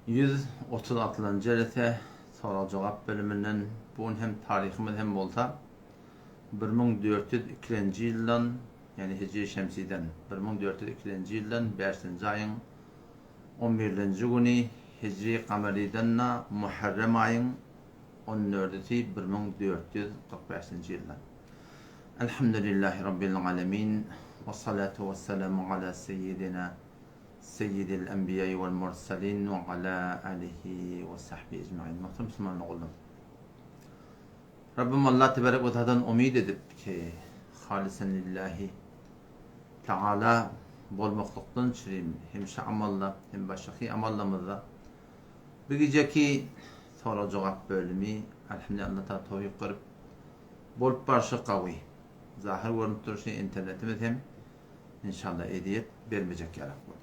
136 ete soru cevap bölümünden bu hem tarihimiz hem bolsa 1402 yıldan yani Hicri Şemsi'den 1402 yıldan 5. ayın 11. günü Hicri Kameri'den Muharrem ayın 14'ü 1445 yıldan. Elhamdülillahi Rabbil alemin ve salatu ve selamu ala seyyidina seyyidil enbiya'i vel mursalin ve ala alihi ve sahbihi ecma'in. Muhterem Müslüman oğlum. Rabbim Allah tebarek ve teala'dan umid edip ki halisen lillahi Teala bolmaklıktan çürüyüm hem şu amalla hem başka amallamızda bir geceki soru cevap bölümü elhamdülillah Allah'a tevfik kırıp bolup barışı kavi zahir görünüp duruşu internetimiz hem inşallah hediyet vermeyecek yarak oluyor.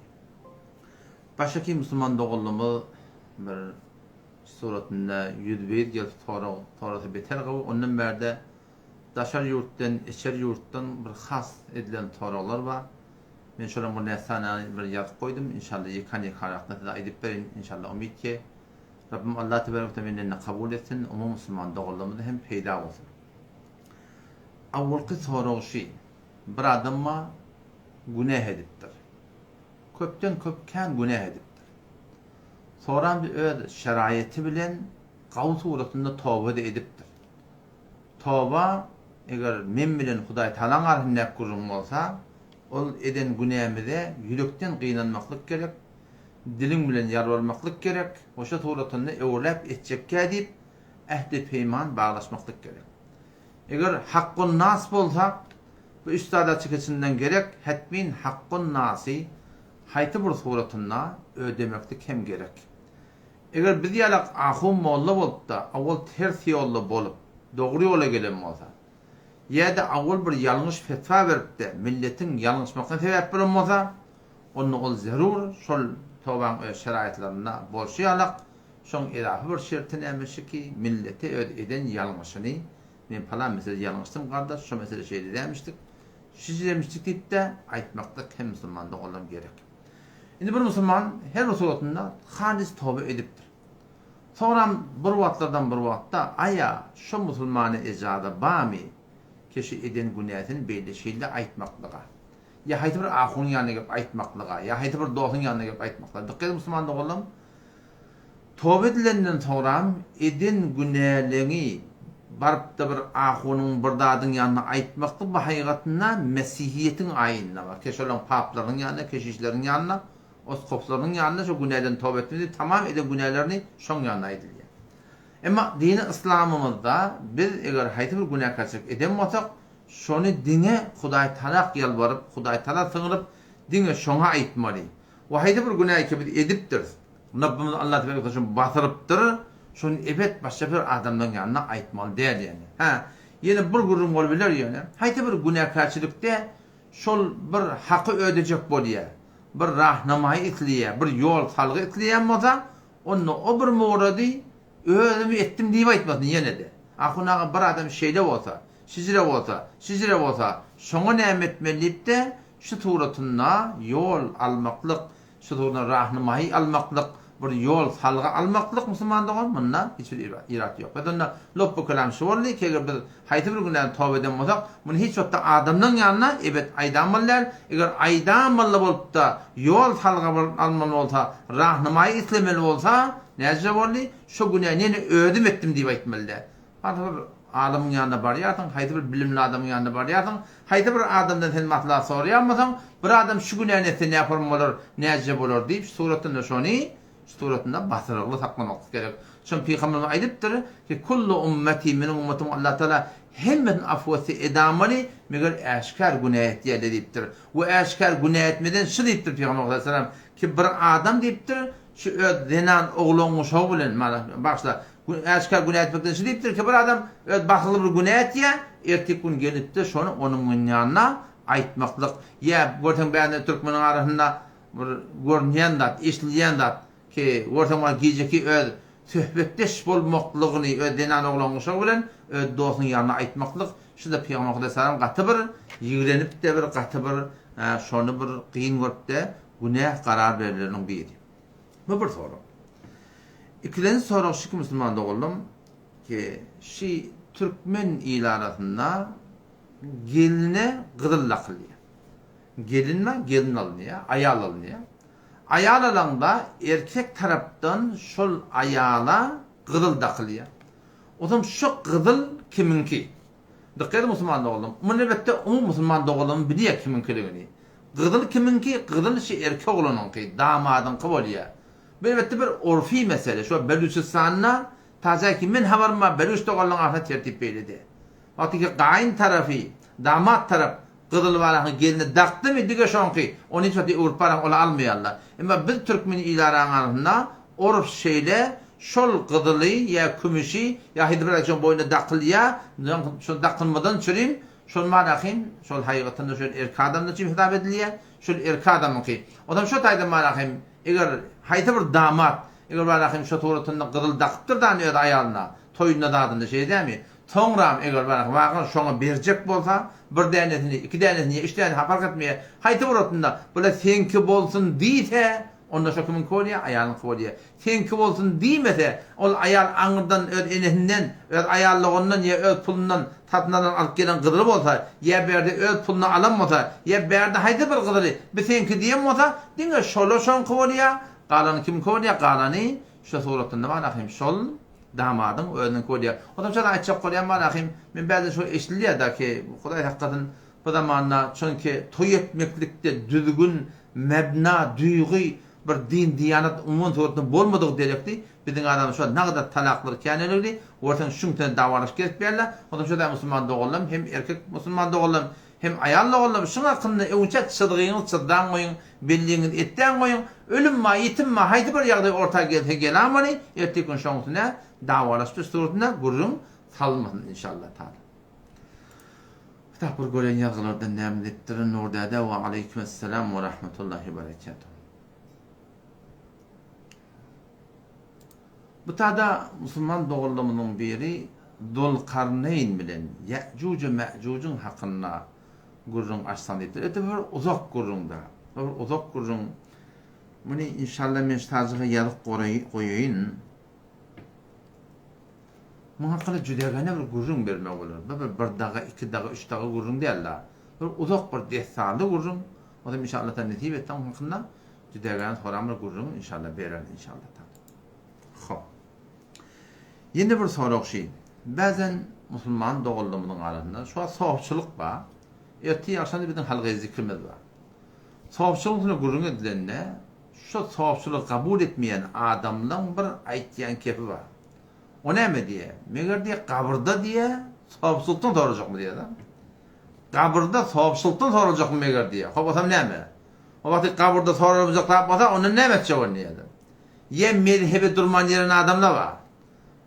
Başka Müslüman doğulumu bir suratında yüzbeyit gelip torası beter kavi onun berde daşar yurttan, içer yurttan bir has edilen toralar var. Ben şöyle bu nesana bir yazıp koydum. İnşallah yıkarakta da edip verin. İnşallah umid ki Rabbim Allah tebarek ve teala kabul etsin. Umum Müslüman doğruluğumuzda hem peyda olsun. Avvalki soruğu bir adamma günah ediptir. Köpten köpken günah ediptir. Sonra bir öz şerayeti bilen qav suratında tövbe de ediptir. Tövbe eğer men bilen Hudaý Taala arasynda kurum bolsa, ol eden günämize yürekden gynanmaklyk gerek, dilim bilen ýarbalmaklyk gerek, oşa suratynda öwrläp etjekkä diýip ähdi peýman baglaşmaklyk gerek. Eğer hakkun nas bolsa, bu üstada çıkışından gerek, hetmin hakkun nasi haýty bir suratynda ödemeklik hem gerek. Eğer biz ýalak ahum molla bolup da, awal ters ýolda bolup, dogry ýola gelen bolsa, ya da awal bir yanlış fetva verip de milletin yanlışmakına sebep bilen bolsa, onu ol zarur şol toban şeraitlerine bolşýalak, şoň elahı bir şertin emişi ki milleti eden yanlışyny men falan mesele yanlıştım kardeş, şu mesele şeyde demiştik. Siz demiştik deyip de aýtmakda hem Müslümanda olan gerek. Indi bir Müslüman her suratında halis tövbe edipdir. Sonra bir wagtlardan bir wagtda aya şu Müslümany ejada bami keşi eden günäsini beýleşildi aýtmaklyga. Ya haýty bir ahunyň ýanyna gelip aýtmaklyga, ya haýty bir dostuň ýanyna gelip aýtmaklyga. Dikkat Müslüman dogalım. Tövbe edilenden sonra eden günälerini barıp da bir ahunyň bir dadyň ýanyna aýtmaklyk bu haýgatynda Mesihiýetiň aýyna bar. Keşi olan paplaryň ýanyna, keşişleriň ýanyna, oskopslaryň ýanyna şu günäden tövbe etmeli, tamam eden günälerini şoň ýanyna aýdylýar. Emma dini İslamymyzda biz eger haýty bir günah käçirip eden bolsak, şonu dine Hudaý Taala ýalbaryp, Hudaý Taala syňyryp, dine şoňa aýtmaly. Wa haýty bir günah ki biz edipdir. Rabbimiz Allah tebarek ve teala basyrypdyr. Şonu ebet başga bir adamdan ýanyna aýtmaly diýär ýani. Ha, ýene bir gurum bol biler ýani. Haýty bir günah käçiripde şol bir haky ödejek bolýar. Bir rahnamaý etliýär, bir ýol salgy etliýär bolsa, onu o bir murady özümü etdim diýip aýtmasyn ýene de. Ahunaga bir adam şeýle bolsa, sizire bolsa, şoňa näme etmeliyip de şu suratynda ýol almaklyk, şu suratynda rahnamaý almaklyk, bir ýol salgy almaklyk Müslümandygyň mundan hiç bir irat ýok. Bädenda lop bu kelam şuwurly ki eger biz haýty bir günden tövbe eden bolsak, muny hiç wagtda adamnyň ýanyna ebet aýdanmalar, eger aýdanmaly bolup da ýol salgy almaly bolsa, rahnamaý islemeli bolsa, näze boldy? Şu günä neni ödüm etdim diýip aýtmalylar. Haýty bir adamyň ýanynda barýarsyň, haýty bir bilimli adamyň ýanynda barýarsyň, haýty bir adamdan sen maslahat soraýarmasaň, bir adam şu günä näse näpirmalar, näze bolar diýip suratynda şony suratında basırıqlı saklamak gerek. Çünkü Peygamberimiz aýdypdyr ki kullu ummeti min ummetim Allah Taala hemmetin afwasy edamali meger aşkar günah etýär diýipdir. Bu aşkar günah etmeden şu diýipdir Peygamber sallallahu aleyhi ve sellem ki bir adam diýipdir şu denan oğlun uşağı bilen başla aşkar günah etmekden şu diýipdir ki bir adam bakılı bir günah etýär, ertek gün gelipdi şonu onuň ýanyna aýtmaklyk. Ya görsen beýan türkmeniň arasynda bir görnýän dat, eşilýän dat ki ortama geceki öz söhbetdeş bolmaklygyny ödenan oglan uşagy bilen dostuň ýanyna aýtmaklyk şunda Peygamber sallallahu aleyhi gaty bir ýigrenip de bir gaty bir şonu bir kıyın görüp de günah karar verileriň biri. Bu bir soru. İkilenci sorak şiki Müslüman doğuldum ki şi Türkmen ili arasında geline gıdırla kılıyor. Gelinme gelin alınıyor, ayal alınıyor. Ayal alanda erkek taraftan şol ayala gıdıl da kılıyor. O zaman şu gıdıl kiminki? Dikkat Müslüman doğuldum. Münebette Müslüman doğuldum biliyor kiminkiligini. Gıdıl kiminki? Gıdıl şi erkek olanınki, damadın kıbolıyor. Elbette bir urfi mesele. Şu Beluçistan'na taze ki min havarma Beluç doğuldun ahmet tertip beyledi. Vakti ki gayin tarafı, damat taraf gıdıl var gelini daktı mı dige şonki. Onun için de urparan ola almayarlar. Ama biz Türkmen ilaranlarında urf şeyle şol gıdılı ya kümüşü ya hidrolajın boyunda dakılya şol dakılmadan çürüm şol marahim şol hayatında şol erkadamda için hitap ediliyor. Şol erkadamın ki. Adam şu tayda marahim eğer hayta bir damat eğer marahim şu tuğratında gıdıl dakıptır da ne ayalına toyunda dadında şey değil mi? Sonra eğer marahim şona bercek bolsa bir denetini, iki denetini, üç denetini fark etmeye hayta buratında böyle senki bolsun diyse onda şu kimin koliye, ayalın koliye. Senki bolsun diymese ol ayal anırdan, enesinden, ayallığından ya pulundan, tatından alıp gelen gıdırı bolsa ya berde pulunu alamasa ya berde hayta bir gıdırı bir senki diyem olsa dinge şolu şon koliye qalanı kim koliye, qalanı şu suratında manahim şol damadın öğünden koliye. O da şöyle açık koliye manahim men bazı şu eşliliğe da ki Huday hakikaten bu zamanla çünkü toy etmeklikte düzgün mebna, duygu bir din, diyanat, umumun suratında bolmadığı derekti. Bizim adam şu ne kadar talakları kendileri ortadan şunten davranış gerek berler. O da şöyle Müslüman doğulam hem erkek Müslüman doğulam hem ayalla oğlum şuna hakkında evçet sıdığını sıddan koyun, bildiğini etten koyun. Ölüm ma, yetim ma, haydi bir yağda ortaya gelse gelamani ertekün şansına davranıştı suratında gurrun salmasın inşallah taala. Kitap bir gören yazılardan devam ettirin orada da ve aleykümselam ve rahmetullahi ve berekatuhu. Bu tada Müslüman doğullumunun biri Dulkarneyn bilen Ya'cuc Ma'cuc'un hakkında gurrun açsan deyiptir. Ete bir uzak gurrunda. Bir uzak gurrun. Bunu inşallah men tazıga yazıp koyayım. Bu hakkında cüdegane bir gurrun vermek olur. Bir dağa, iki dağa, üç dağa gurrun değiller. Bir uzak bir desalı gurrun. O da inşallah tanıtıyım etten hakkında cüdegane soran bir gurrun inşallah verir inşallah. Xo'p. Yeni bir soru şey. Bazen Müslüman doğullumunun arasında şu an soğukçuluk var. Ertesi akşamda bizim halka zikrimiz var. Soğukçulukla gurrun edilenle şu soğukçuluğu kabul etmeyen adamların bir aytyan kepi var. O ne mi diye? Meğer diye kabırda diye soğukçuluktan soracak mı diye de. Kabırda soğukçuluktan soracak mı meğer diye. Hop atam ne mi? O vakti kabırda sorulacak tapmasa onun ne edecek o diye de. Ye mezhebi durman yerine adamlar var.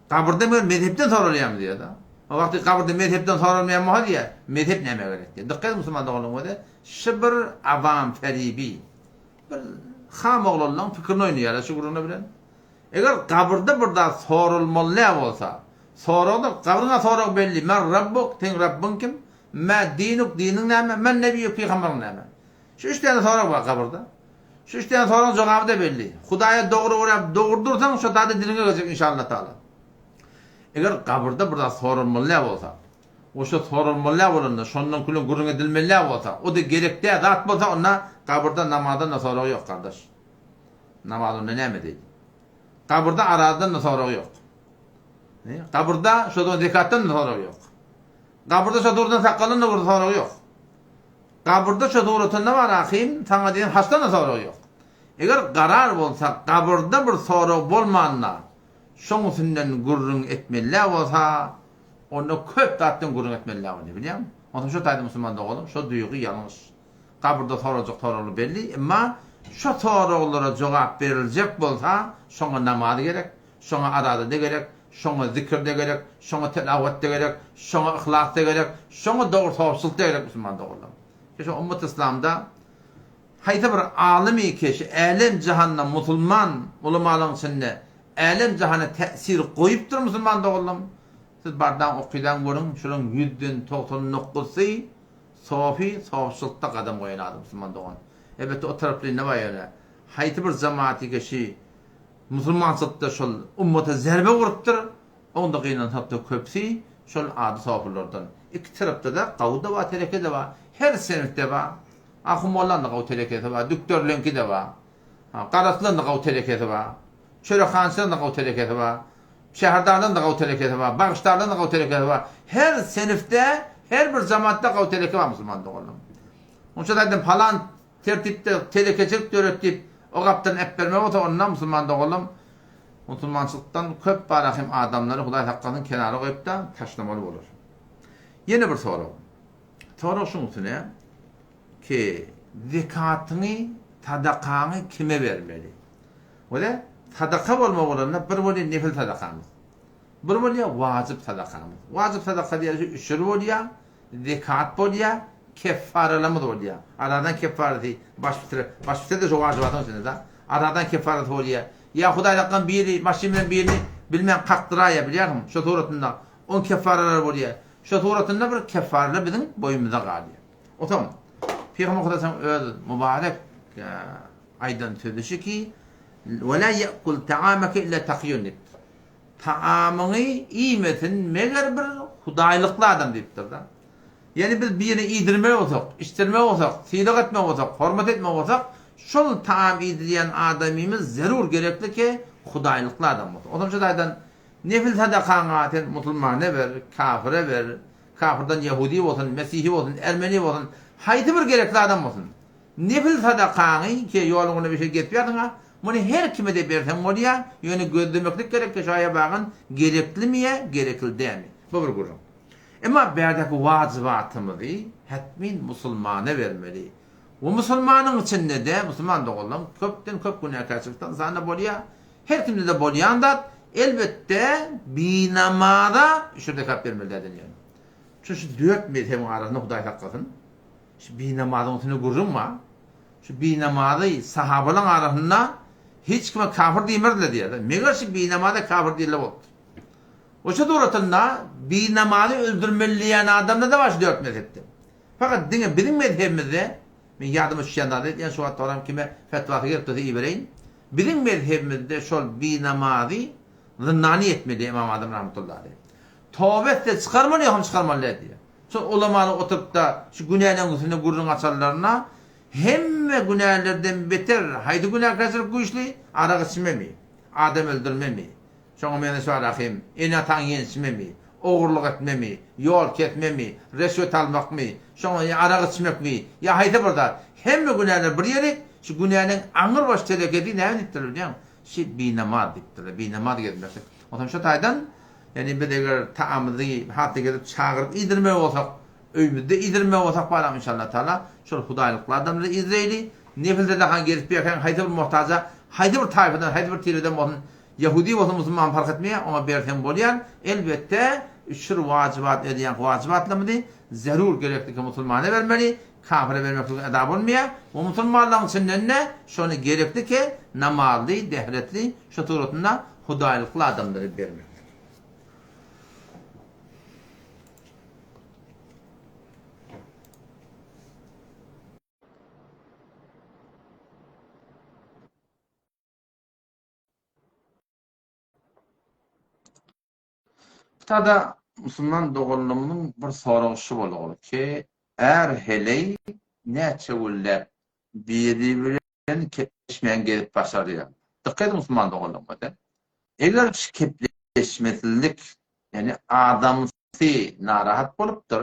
Kabırda mezhepten soruluyam diye da. O vakti kabırda mezhepten sorulmayan mı diye. Mezhep neme gerek diye. Dikkat Müslüman doğulun öyle. Şibir avam feribi. Bir ham oğlanın fikrini oynuyor. Şu gururunu bilen. Eğer kabırda burada sorulmalı olsa. Soruldu. Kabrına sorul belli. Men Rabbuk. Ten Rabbun kim? Men dinuk. Dinin neme? Men nebiyyuk. Peygamberin neme? Şu üç tane sorul var kabırda. Şu üç tane sorun cevabı da belli. Hudaya doğru oraya doğurdursan şu tadı diline gelecek inşallah taala. Eğer kabırda burada sorulmalı olsa, o şu sorulmalı olanda şondan kulun gurun edilmeli olsa, o da gerekli zat olsa ona kabırda namazdan da soru yok kardeş. Namazın ne mi değil? Kabırda aradan da soru yok. Kabırda şu zekattan da soru yok. Kabırda şu durdan sakalın da soru yok. Kabırda şu doğrultunda var ahim, sana diyen hastan da soru yok. Eğer karar olsa kabırda bir soru bolmanla şoň üstünden gurrun etmeli olsa onu köp tatdan gurrun etmeli onu biliyor musun? Onun şu taýda Müslüman doğulum, şu duygu yanlış. Kabırda soracak sorulu belli ama şu sorulara cevap verilecek bolsa şoňa namaz gerek, şoňa arada da gerek, şoňa zikir de gerek, şoňa tilavet de gerek, şoňa ihlas da gerek, şoňa dogry sowçylyk da gerek Müslüman doğulum. Şu ummet İslam'da hayta bir alimi keşi, alem cihanna Müslüman ulamaların içinde alem cihana tesir koyupdur Müslüman doğulum. Siz bardan okuydan görün, şunun 100'den 99'ı sofi, sowçylykda kadam koyan adam Müslüman doğan. Elbette o taraflı ne var yani? Hayta bir cemaati keşi musulmançılıkda şol ummata zerbe vurupdyr. Onda gıynan tapda köpsi şol ady sofurlardan. İki tarapda da gawda wa tereke de var. Her senetde var. Ahumollan da gaw tereketi var. Düktörlenki de var. Qaraslan da gaw tereketi var. Çörekhançydan da gaw tereketi var. Şäherdardan da gaw tereketi var. Bagışdardan da gaw tereketi var. Her senifde, her bir zamantta gaw tereke var musulmanda oğlum. Onça da falan tertipte telekeçilik öğretip o gaptan ep berme bolsa ondan musulmanda oğlum. Musulmançılıktan köp barahim adamları Hudaý haqqynyň kenary goýup da taşlamaly bolar. Yeni bir soru. Soru şuňsune ki zekatyny, sadakany kime bermeli? Ola sadaka bolmak bolanda bir boli nefil sadakamy. Bir boli wajyp sadakamy. Wajyp sadaka diýerse üçür bolýar, zekat bolýar, kefaralama bolýar. Aradan kefarati baş de jogajybatyn sene da. Aradan kefarat bolýar. Ya Hudaý haqqyň biri, maşin bilen birini bilmän kakdyraýa bilýärmi? Şo suratynda 10 kefaralar bolýar. Şo suratynda bir kefarla biziň boýumyza galýar. Otam. Peygamber Hudaýsyň öz mübarek aýdan sözüşi ki وَلَا يَأْكُلْ تَعَامَكَ إِلَّا تَقِيُّنِّ taamyny iýmesin meger bir hudaýlykly adam diýipdir da. Yani biz birini iýdirmek bolsak, içdirmek bolsak, syýlak etmek bolsak, hormat etmek bolsak, şol taam iýdirýän adamymyz zerur gerekli ki hudaýlykly adam bolsun. Oňa daýdan nefil sadakaňa ten musulmana ber, kafire ber, kafirden Yahudi bolsun, Mesihi bolsun, Ermeni bolsun, haýdy bir gerekli adam bolsun. Nefil sadakaňy ki ýoluňa bir şey getýärdiňa, bunu her kime de bersen bolýar, ýöne gözlemeklik gerek ki şaýa bagyn gerekli miye, gerekli dämi. Bu bir gurrun. Emma bärdäki wajibatymyzy hetmin musulmana bermeli. O musulmanyň içinde de musulman dogulan köpden köp günahkarçylykdan zana bolýar. Her kimde de bolýanda elbette binamada şurada kap bermeli denýär. Şu 4 mezhep arasynda Hudaý haqqysyň. Şu binamadaň üstüne gurrunma. Şu binamady sahabalaryň arasynda hiç kime kafir diýmerdiler diýär. Meger şu binamada kafir diýerler boldy. Oşa doratynda binamady öldürmeliýän adamda da baş 4 mezhepde. Fakat diňe bizim mezhebimizde men ýadyma düşýände diýen şu wagtda kime fetwa geripdi ibereýin. Bizim mezhebimizde şol binamady zınnani etmeli İmam Azam rahmetullahi aleyh. Tawbette çıkarmaly ýa-da çıkarmaly diýär. Şu ulamaly oturup da şu günähden üstüne gurrun açarlaryna hemme günahlardan beter haýdy günahkarçylyk güýçli araga içmemi, adam öldürmemi. Şoňa meni sorahym, ene taň ýençmemi, ogurluk etmemi, ýol ketmemi, reşwet almakmy, şoňa araga içmekmi, ýa haýdy burada hemme günahlar bir ýere şu günähden aňyr baş telekedi näme diýipdir diýen. Şu binamaz diýipdir, binamaz gelmekdir. Otam şu taýdan yani bir de taamyzy hatda gelip çağırıp iýdirmek bolsak, öýümizde iýdirmek bolsak balam inşallah taala şol hudaýlykly adamlary izleýli. Nefilde de gelip ýakan haýdy bir muhtaja, haýdy bir taýpadan, haýdy bir tireden bolsun, Yahudi bolsun, musulman fark etmeýär, ona bersen bolýar. Elbette üçür wajibat edýän wajibatlarymyzy zerur gerekli ki musulmana bermeli, kafire bermeklik eda bolmaýar. O musulmanlaryň içinden ne? Şonu gerekli ki namazly, dehretli, şu suratynda hudaýlykly adamlary bermek. Tada musulman doğrulumunun bir soruğuşu bolýar ki heley näçe gülle biri-bilen keşmeýän gelip başarýar. Dikkat musulman doğrulumda. Eger kepleşmesizlik yani adamsy narahat bolupdyr,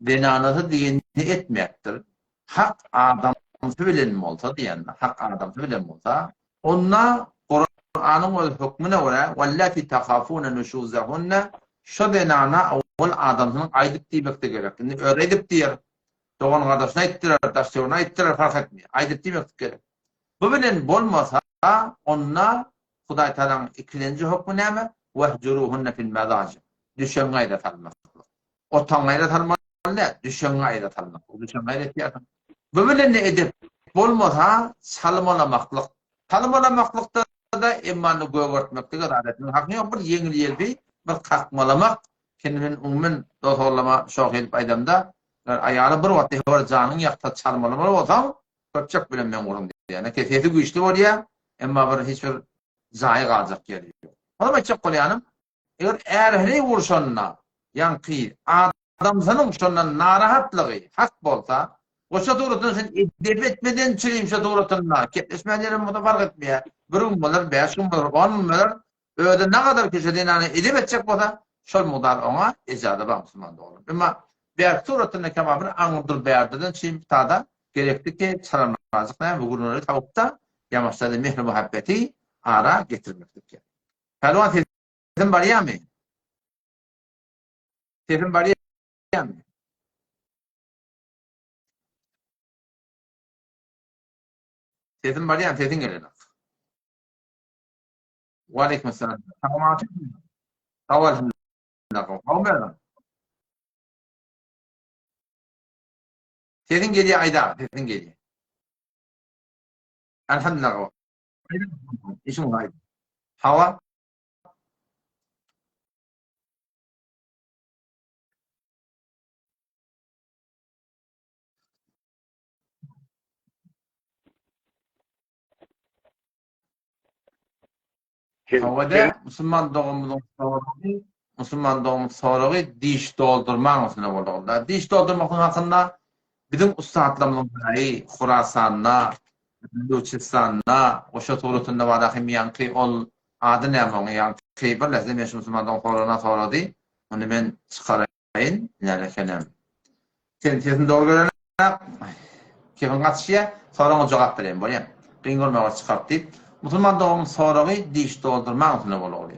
denanasy diýeni etmekdir. Hak adamsy bilen bolsa diýen, hak adamsy bilen bolsa, onna Kur'an'ın o hükmüne göre vallati tahafuna nushuzahunna şu denana awal adamın aydıp diýmekde gerek. Öredip diýer. Doğan kardeşine aýtdylar, daşyna aýtdylar fark etmeýär. Aydıp diýmekde gerek. Bu bilen bolmasa onna Hudaý Taalaň ikinji hükmü näme? Wahjuruhunna fil madaji. Düşen gaýda talmak. Otaň gaýda talmak, düşen gaýda talmak. Düşen gaýda etýär. Bu bilen ne edip bolmasa salmalamaklyk. Salmalamaklıkta da imanı göğürtmekte adetinin hakkı yok. Bir yengil yelbi, bir kalkmalamak, kendimin umumen dotorlama şok edip aydamda ayağını bir vatte var canın yakta çalmalamalı olsam, köpçek bilen men vurum diye. Yani kesiyeti güçlü var ya, ama bir hiçbir zayi kalacak geliyor. O zaman çok kolyanım. Eğer erhli vurşonuna yankı adamsının vurşonuna narahatlığı hak bolsa o şatuğrutun sen edep etmeden çürüyüm şatuğrutunla ketleşmelerin bu da fark etmeye bir gün bulur, 5 gün bulur, 10 gün bulur öyle ne kadar köşede yani edep edecek bolsa şol muğdar ona ecada var Müslüman da olur. Ama bir suratında kemabını anıldır beyardırdan çiğim tada gerekli ki çalanmazlıkla bu günleri tavukta yamaçlarda mehri muhabbeti ara getirmektir. Pelvan sesin bariyer mi? Sesin bariyer mi? Sesin bariyer mi? Sesin geliyor. Ve aleykümselam. Tamam artık mı? Tamam şimdi. Tamam mı? Sesin geliyor Ayda. Sesin geliyor. Elhamdülillah. İşim var. Hava. Havada Müslüman doğumunun soruğu diş doldurmak üstüne bulduğunda. Diş doldurmak hakkında bizim ustadlarımızın dahi Khurasan'na, Luchistan'na, o şu turutunda var dahi yankı ol adı ne ama yankı bir lazım meşhur Müslüman doğum soruna sorudu. Onu ben çıkarayım. Yani kenem. Senin doğru görene kimin katışıya soruna cevap vereyim. Böyle. Kıyın olmaya çıkartıp Müslüman doğum soruğu diş doldurmak üstüne bulduğunda.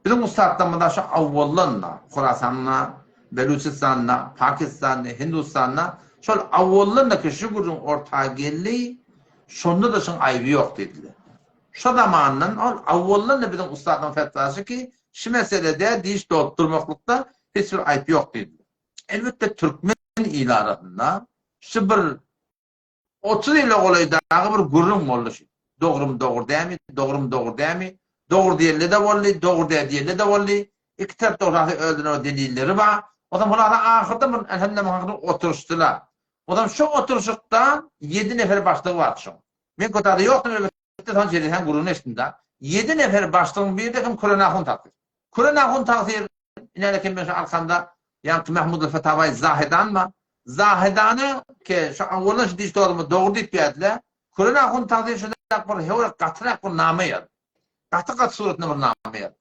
Bizim ustadlarımızda şu avvallarla, Khurasan'la, Beluchistan'la, Pakistan'la, Hindistan'la şol avvallarındaki şu gurun ortağı geldi, şunda da şun ayıbı yok dediler. Şu zamanın avvallarında bizim ustadın fetvası ki şu meselede diş doldurmaklıkta hiçbir ayıp yok dediler. Elbette Türkmen ilarasında şu bir 30 yıl olaydı bir gurun oldu. Doğru değil mi? Doğru değil mi? Doğru diyelim de valli, doğru diyelim de valli. İki taraf doğru öldüren delilleri var. O zaman bunlar ahırda elhamdülillah oturuştular. O zaman şu oturuşuktan 7 nefer başlığı var şu. Men kotadı yoktu öyle tan jelisen gurun eşinde. 7 nefer başlığın bir de kim Kur'an ahun takdir. Kur'an ahun takdir inale kim ben arkamda yani Mahmud el-Fetavai Zahidan mı? Zahidanı ki şu avvalın diş doğru deyip geldiler. Kur'an ahun takdir şöyle bir hevra katrak bir namı yazdı. Tahtakat suretine bir namı yazdı.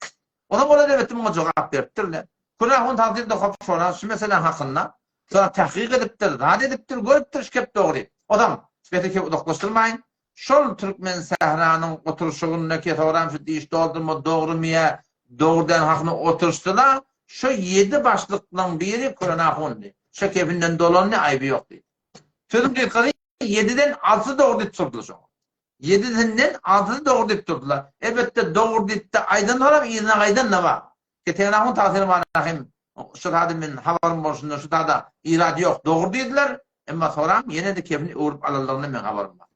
Ona böyle devletim o cevap veriptirler. Kur'an ahun takdir de kapı sonra şu meselen hakkında sonra tahkik ediptir, rad ediptir, görüptir, şikep doğru. Odam, sübeti ki uzaklaştırmayın. Şol Türkmen Sahranın oturuşundaki soran şu diş doldurma doğru mu ya? Doğrudan hakkını oturuştular. Şu 7 başlıktan biri Kur'an ahundu. Şu kefinden dolan ne ayıbı yok dedi. Sözüm dikkat 7'den 6 doğru deyip durdular şu. 7'den 6 doğru deyip durdular. Elbette doğru deyip de aydan var ama izine aydan ne var? Ketenahun tasiri var. Şu hadimin havarın borçunda şu da irade yok. Doğru dediler. Ama sonra yine de kefini uğrup alallarına ben havarım var.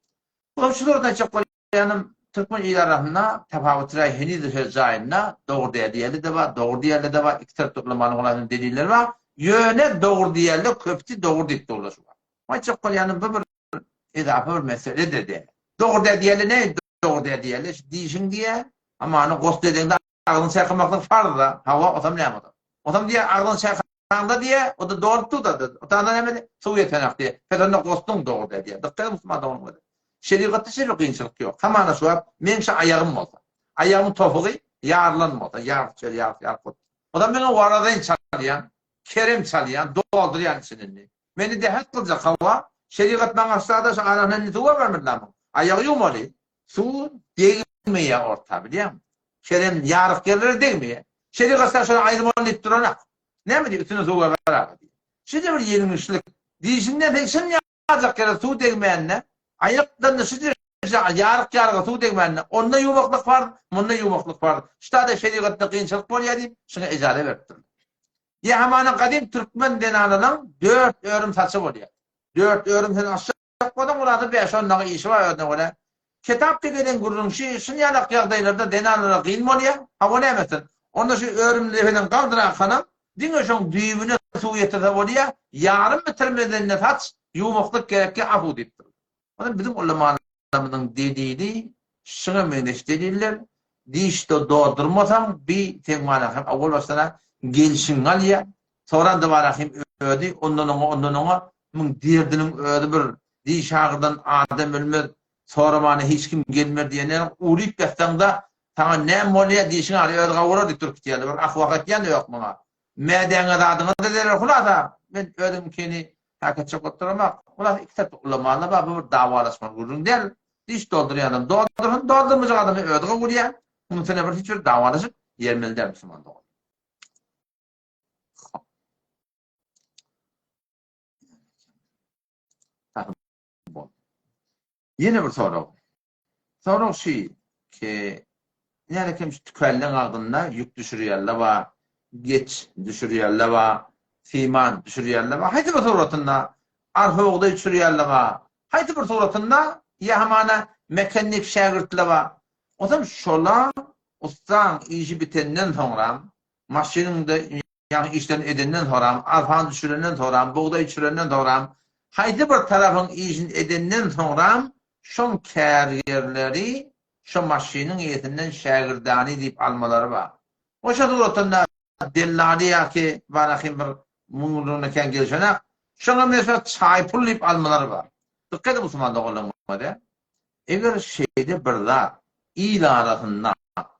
Bu şurada çok koyanım Türkmen ilarasında tefavütüre henüz sözcüğünde doğru diyelim de var. Doğru diyelim de var. İki taraf toplamanın olan delilleri var. Yöne doğru diyelim köpti doğru deyip dolaşıyor. Ama çok koyanım bu bir izafe bir mesele dedi. Doğru diyelim ne? Doğru diyelim. Dişin diye ama onu kost dediğinde ağzını çarpmaklık fardı da. Hava o zaman ne yapmadı? O zaman diye ağzını çarpmaklık diye o da doğru tutuyordu. O da ne dedi? Soğuk yetenek diye. Fethonda kostun doğru diye. Dikkat Müslüman da olmadı. Şeriatta şöyle kıyınçılık yok. Tamamına şu an menşe ayağım olsa. Ayağımın topuğu yarlanmadı. Yar. O da bana o aradan çalıyan, kerem çalıyan, dolduruyan içinde. Beni de hak kılacak hava. Şeriat bana aşağıda şu ananın nituva vermedi ama. Ayağı yumalı. Su değmeye orta biliyor musun? Kerem yarık yerleri değmeye. Şeriatsa şu ayrımalı ittirana. Ne mi diyor? Üstüne su ver. Şimdi bir yenilmişlik. Dişinden tek şimdi yapacak yere su değmeyenle ayaktan da sıcak yarık su değmeyenle onda yumaklık var, bunda yumaklık var. İşte de şeriatta kıyınçılık var ya deyip şuna icare verdim. Ya hemen kadim Türkmen denanının 4 örüm saçı var ya. 4 örüm sen aşağı koydum orada 5 ondan işi var orada öyle. Kitap degenen gururun şunu yanak yağdaylarda denanlara kıyın var ya. Ha bu ne metin? Onda şu örümleri falan kaldıran kanım. Dinle şun düğümüne su yetirse var ya. Yarım bitirmeden ne saç yumaklık gerekli afu deyip. Bizim ulemalarımızın dediği şuna mendeş deliller dişte doğdurmasam bir tek manakım avval başlara gelişin alya sonra da manakım ödü ondan ona mın dirdinin ödü bir diş ağırdan adam ölmez sonra mana hiç kim gelmer diyenler urip bestanda sana ne molya dişin ağrı ödü kavura dik Türk diyorlar bir akvakat yan yok bana medeni adını da derler kulada ben ödüm keni hakikat çok oturmak ulan ikisi ulamalı bir davalaşma gurun değil diş dolduruyor adam doldurmayacak adamı ödü kavuruyor bunun sana bir hiçbir davalaşıp yermeli der Müslüman'da olur. Yine bir soru. Soru şu ki yani kim tükellen ardında yük düşürüyorlar var, geç düşürüyorlar var, siman düşürüyorlar var. Haydi bir suratında arfa oğda düşürüyorlar var. Haydi bir suratında ya hamana mekanik şagirtler var. O zaman şola ustan işi bitenden sonra maşinin de yani işten edenden sonra arfan düşürenden sonra buğday düşürenden sonra haydi bir tarafın işin edenden sonra şon kariyerleri şu maşinin yetinden şagirdani deyip almaları var. O şadurotunda dellali ya ki bana bir mumurluğuna ken gelişene şuna mesela çay pul deyip almaları var. Dikkat Müslüman'da olamadı. Eğer şeyde birler il arasında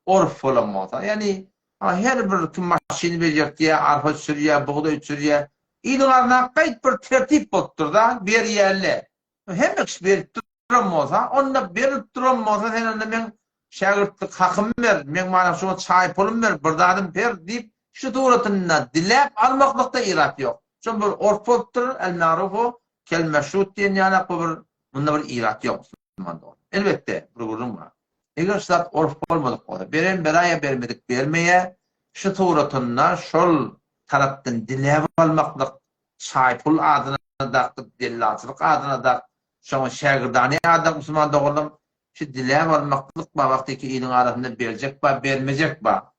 orf olamazsa yani her bir maşini becert diye arpa sürüye, buğday sürüye ilgarına kayıt bir tertip bottur da bir yerle. Hem bir duramazsa onda bir duramazsa sen onda ben şagirtlik hakkım ver, men bana şuna çay pulum ver, birdadım ver deyip şu doğrultusunda dilep almaklıkta irat yok. Çünkü bir orf bottur, el-marufu kel-meşrut diyen yani bunda bir irat yok. Elbette durum var. Eğer şart orf olmadık olsa, beren beraya vermedik vermeye, şu doğrultusunda şol taraftan dilep almaklık çay pul adına da, dillatçılık adına da şoň şagirdany adam Müslüman doguldum. Şu dilem almaklyk ba wagtyki ýylyň arasynda berjek ba, bermejek ba.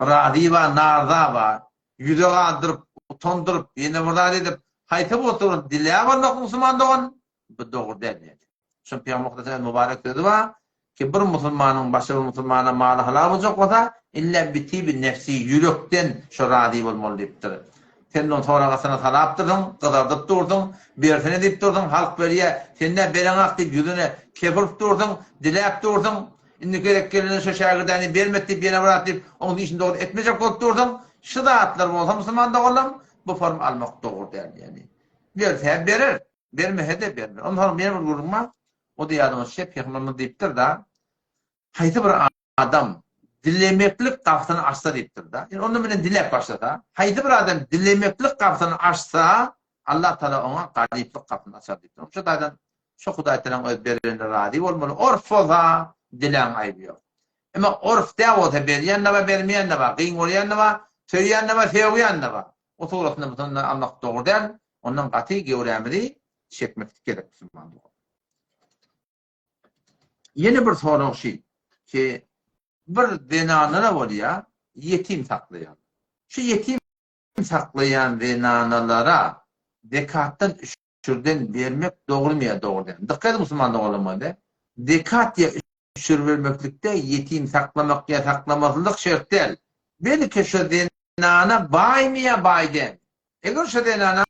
Rady ba, narda ba. Ýüze gandyryp, utandyryp, ýene burada edip, haýtyp oturup dilem almak Müslüman dogun. Bu dogry däl. Şo Peygamber Muhammed mübarek dedi ba ki bir Müslümanyň başga bir Müslümana maly halal boljak bolsa, illa bi tibi nefsi ýürekden şo rady bolmaly diýipdir. Sen on sonragasına talaptırdın, kıdardıp durdun, birisine deyip durdun, halk beriye, senden beranak deyip yüzüne kefirip durdun, dilep durdun, indi gerek gelene şu şagirdani vermet deyip yine bırak deyip, onun için doğru etmeyecek olup durdun, şu da atlar olsa Müslüman da olalım, bu form almak doğru der yani. Verirse verir, vermeye de verir. Ondan sonra benim bir durumma, o da yadımız şey, Peygamber'in deyiptir da, haydi bir adam, dilemeklik kapısını açsa deyiptir da. Yani onun bilen dilek başlasa, haydi bir adam dilemeklik kapısını açsa, Allah Teala ona gariplik kapısını açar deyiptir. Şu da şu Hudaý Teala öz berende radi bolmaly. Orf olsa dilen aýby ýok. Ama orf da bolsa berýän näme bermeýän näme, gyň bolýan näme, söýýän näme, sevýän näme. O toğrasynda mutandan Allah dogry däl, ondan gaty gewrämeli çekmek gerek Müslümanlyk. Yeni bir soru ki bir denanana bolýa, yetim saklayan. Şu yetim saklayan denanalara dekattan üçürden vermek doğru mu ya doğru değil. Dikkat Müslüman olamadı. Dekat ya üçür vermeklikte yetim saklamak ya saklamazlık şart değil. Belki şu denana bay mı ya bay değil. Eğer şu denana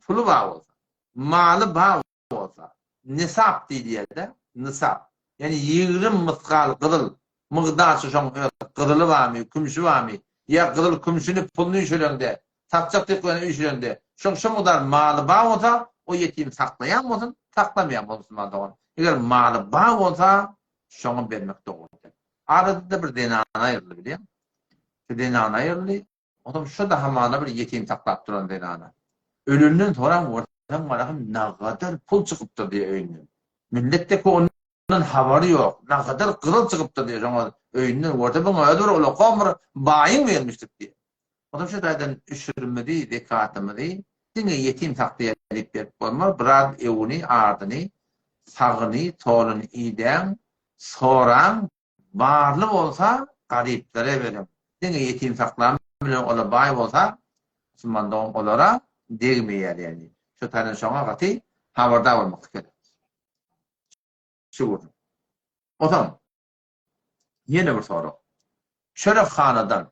pulu bağ olsa, malı bağ olsa, nisap diye de nisap. Yani 20 mıskal kızıl mıqdarçı şoň kızıly barmy, kümşü barmy? Ya kızıl kümşüni pulunu işlerinde, tapçak teklerini işlerinde. Şoň şu mıqdar maly bar bolsa, o yetim saklayan bolsun, saklamayan bolsun Müslüman. Eger maly bar bolsa, şoňa bermek dogry. Arada bir denana aýrly bilýän. Şu denana aýrly. Otam şu da hamana bir yetim saklap duran denana. Ölünden sonra ortadan marahym nagadar pul çykypdyr diye öýünden. Milletde ko haberi yok. Ne kadar kırıl çıkıptı diye sonra öğünden orta bana ödür ola kamır bayın vermiştik diye. O da şu zaten üşürmedi, zekatımedi. Dine yetim takdiye edip verip olma. Brad evini, ardını, sağını, torunu iden, soran, varlı olsa gariplere verim. Dine yetim saklanma bilen ola bay olsa Müslümandan olara değmeyer yani. Şu tane sonra katı haberdar olmak gerek. Şuur. O zaman Yine bir soru. Çörek hanadan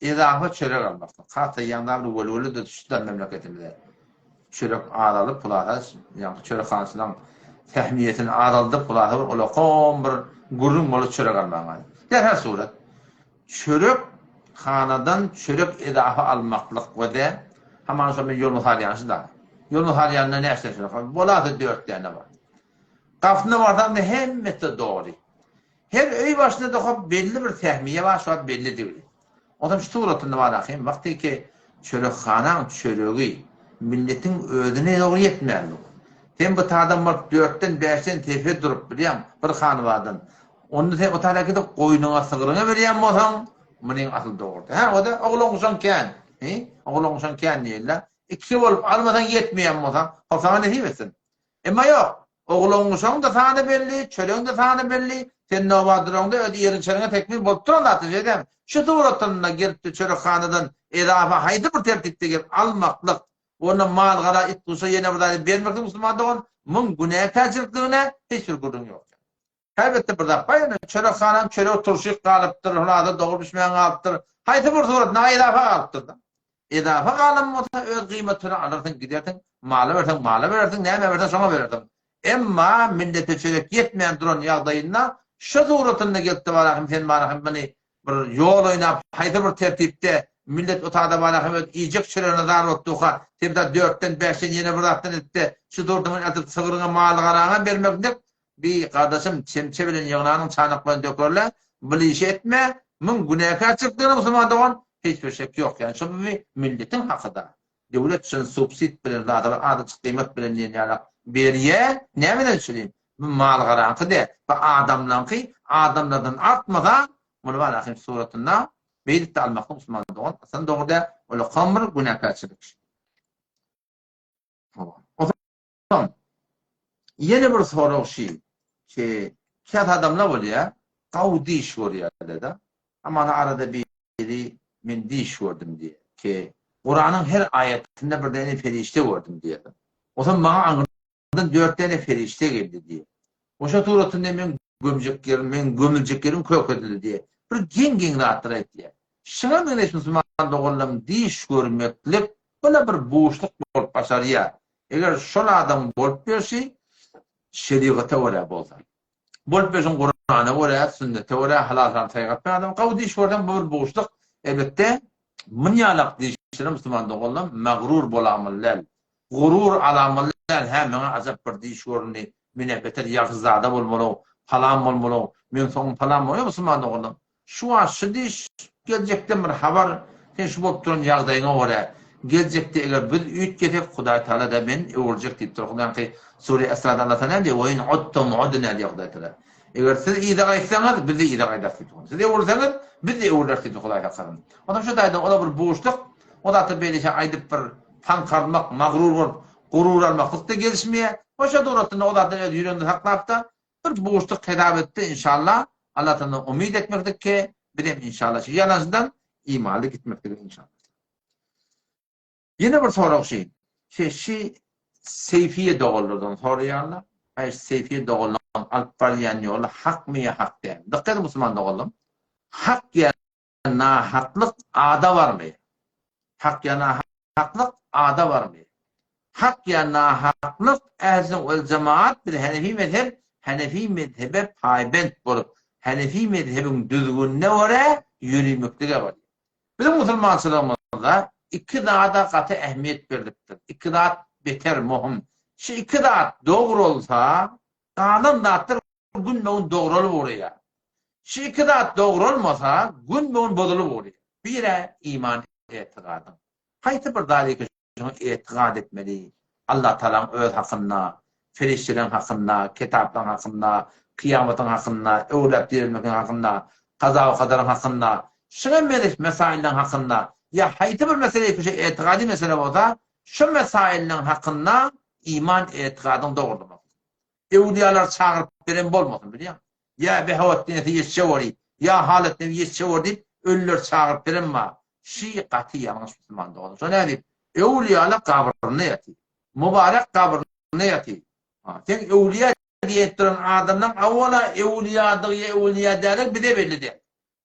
edafa çörek almakta. Hatta yandan bu bölümü de düştüler memleketimizde. Çörek ağdalı pulahaz, yani çörek hanasından tehmiyetini ağdalı pulahaz, ola kom bir gurrun bolu çörek almağa. Her suret. Çörek hanadan çörek edafa almaklık ve de hemen sonra yol muhaliyansı da. Yol muhaliyanına ne istersin? Bolatı 4 tane var. Kafında vardan da hem de doğru. Her öy başında da belli bir tehmiye var, şu belli değil. O da şu suratında var akıyım. Vakti ki çörekhanan çöreği milletin ödüne doğru yetmeyen. Sen bu tadan var 4'ten 5'ten tefe durup biliyem bir hanı vardan. Onu sen o tadaki de koyununa sığırına veriyem olsan bunun asıl doğru. Ha o da oğlun ken. Oğlun ken diyorlar. İki olup almadan yetmeyen olsan o sana ne diyorsun? Ama yok. Oğlun da sana belli, çöreğin de sana belli. Sen ne vardırında öde yerin çörüğüne tekmil bolup duran da atıcı edem. Şu doğrutununa girip çörekhaneden edafa haydi bir tertipte girip almaklık. Onun mal gara it kusa yine burada vermekte Müslüman'da on. Mun günah kaçırıklığına hiçbir gurun yok. Elbette burada bayını çörekhanem çöreği turşuk kalıptır. Hülada doğru pişmeyen kalıptır. Haydi bir doğrutuna edafa kalıptır. Edafa kalınmasa öz kıymetini alırsın gidersin. Malı versin, neyme versin, sonra verirsin. Emma millete çörek yetmeyen duran yağdayına şu doğrultunda gitti var sen bana beni bir yol oynap haydi bir tertipte millet otada bana yiyecek çöreğine dar ottuğa tebda 4'ten 5'ten yine bıraktın etti şu doğrultumun atıp sığırına mal qarağına vermeklik bir kardeşim çemçebilin yığınanın çanaklarını dökerler bunu iş etme mun günahkar çıktığını Müslüman'da on hiçbir şey yok yani şu bir milletin hakkıda devlet için subsit bilen adı kıymet bilen yani beriye ne bilen söyleyeyim bu mal qarağını de adamlardan artmadan bunu var ahim suratında beylit almakta Müslüman'da on aslında doğruda öyle kamır günahkarçılık. O zaman yeni bir soru ki kağıt adamlar oluyor kav diş oluyor dedi ama arada biri ben diş gördüm diye ki Kur'an'ın her ayetinde bir tane ferişte gördüm diye. O zaman bana anladım 4 tane ferişte geldi diye. O şaturatında ben gömüleceklerim kök edildi diye. Bir gen rahatlar et diye. Şuna ben Müslüman'da oğlum diş görmeklik böyle bir boşluk bulup başarıya. Eğer şuna adam bulup bir şey şeriata oraya bolsa. Bulup bir şey Kur'an'a oraya, sünnete oraya, halaldan taygat. Ben adam kav diş gördüm bu bir boşluk. Elbette mınyalak dişleri Müslüman'da oğlum mağrur bolamırlar. Gurur alamırlar. Hemen azap bir diş görünü. Mine beter yağızada bolmalı. Falan bolmalı. Men son falan bolmalı Müslüman'da oğlum. Şu an şu diş gelecekten bir haber. Sen şu bolup duran yağdayına oraya. Gelecekte eğer biz üyt getek Huday Teala da ben öğrecek deyip dururken ki Suriye Esra'da anlatan diye oyun ottum oduna diye Huday Teala. Eğer siz iyide ayıksanız biz de iyide ayıdak deyip. Siz de uğursanız biz de uğurdak deyip Huday Teala. O da şu dayda o da bir boşluk. O da böyle aydıp bir tankarmak, mağrur gurur almaklık da gelişmeye. O şu doğrultusunda o da yüreğinde saklapta bir boşluk tedavi etti inşallah. Allah'tan umid etmektir ki benim inşallah yanınızdan imalı gitmektir inşallah. Yine bir soru Seyfiye doğulurdan soruyorlar. Hayır Seyfiye doğulurdan alpbarlayan yolu hak mı ya hak değil. Dikkat Müslüman doğulum. Hak ya nahaklık ada var mı? Hak ya nahaklık ada var mı? Hak ya nahaklık ehzin vel cemaat bir Hanefi mezhebe paybent bulup Hanefi mezhebin düzgününe oraya yürümekte var. Bizim Müslümanlığımızda iki dağda katı ehemmiyet veriliptir. İki dağ beter muhim. Şu iki dağ doğru olsa kanun dağıtır gün meğun doğru olur oraya. Şu iki dağ doğru olmasa gün meğun bozulur oraya. Bire iman etiqadım. Haydi bir dağlık etiqad etmeli. Allah Teala'nın öz hakkında, feriştelerin hakkında, kitapların hakkında, kıyametin hakkında, evlat verilmekin hakkında, kaza ve kadarın hakkında, şuna mesaillerin hakkında, ya haydi bir mesele bir şey etikadi mesele olsa, şu mesaillerin hakkında iman etikadın doğrulamak. Evliyalar çağırıp veren olmasın biliyor musun? Ya behavattineti yetişevori, ya haletini yetişevori, ölüler çağırıp veren ma. Şii katı yanlış Müslüman doğru. Sonra ne diyeyim? Evliyalar kabrına yatıyor. Mübarek kabrına yatıyor. Sen evliya diýetdiren adamdan awwala ewliya derek bide bellidir.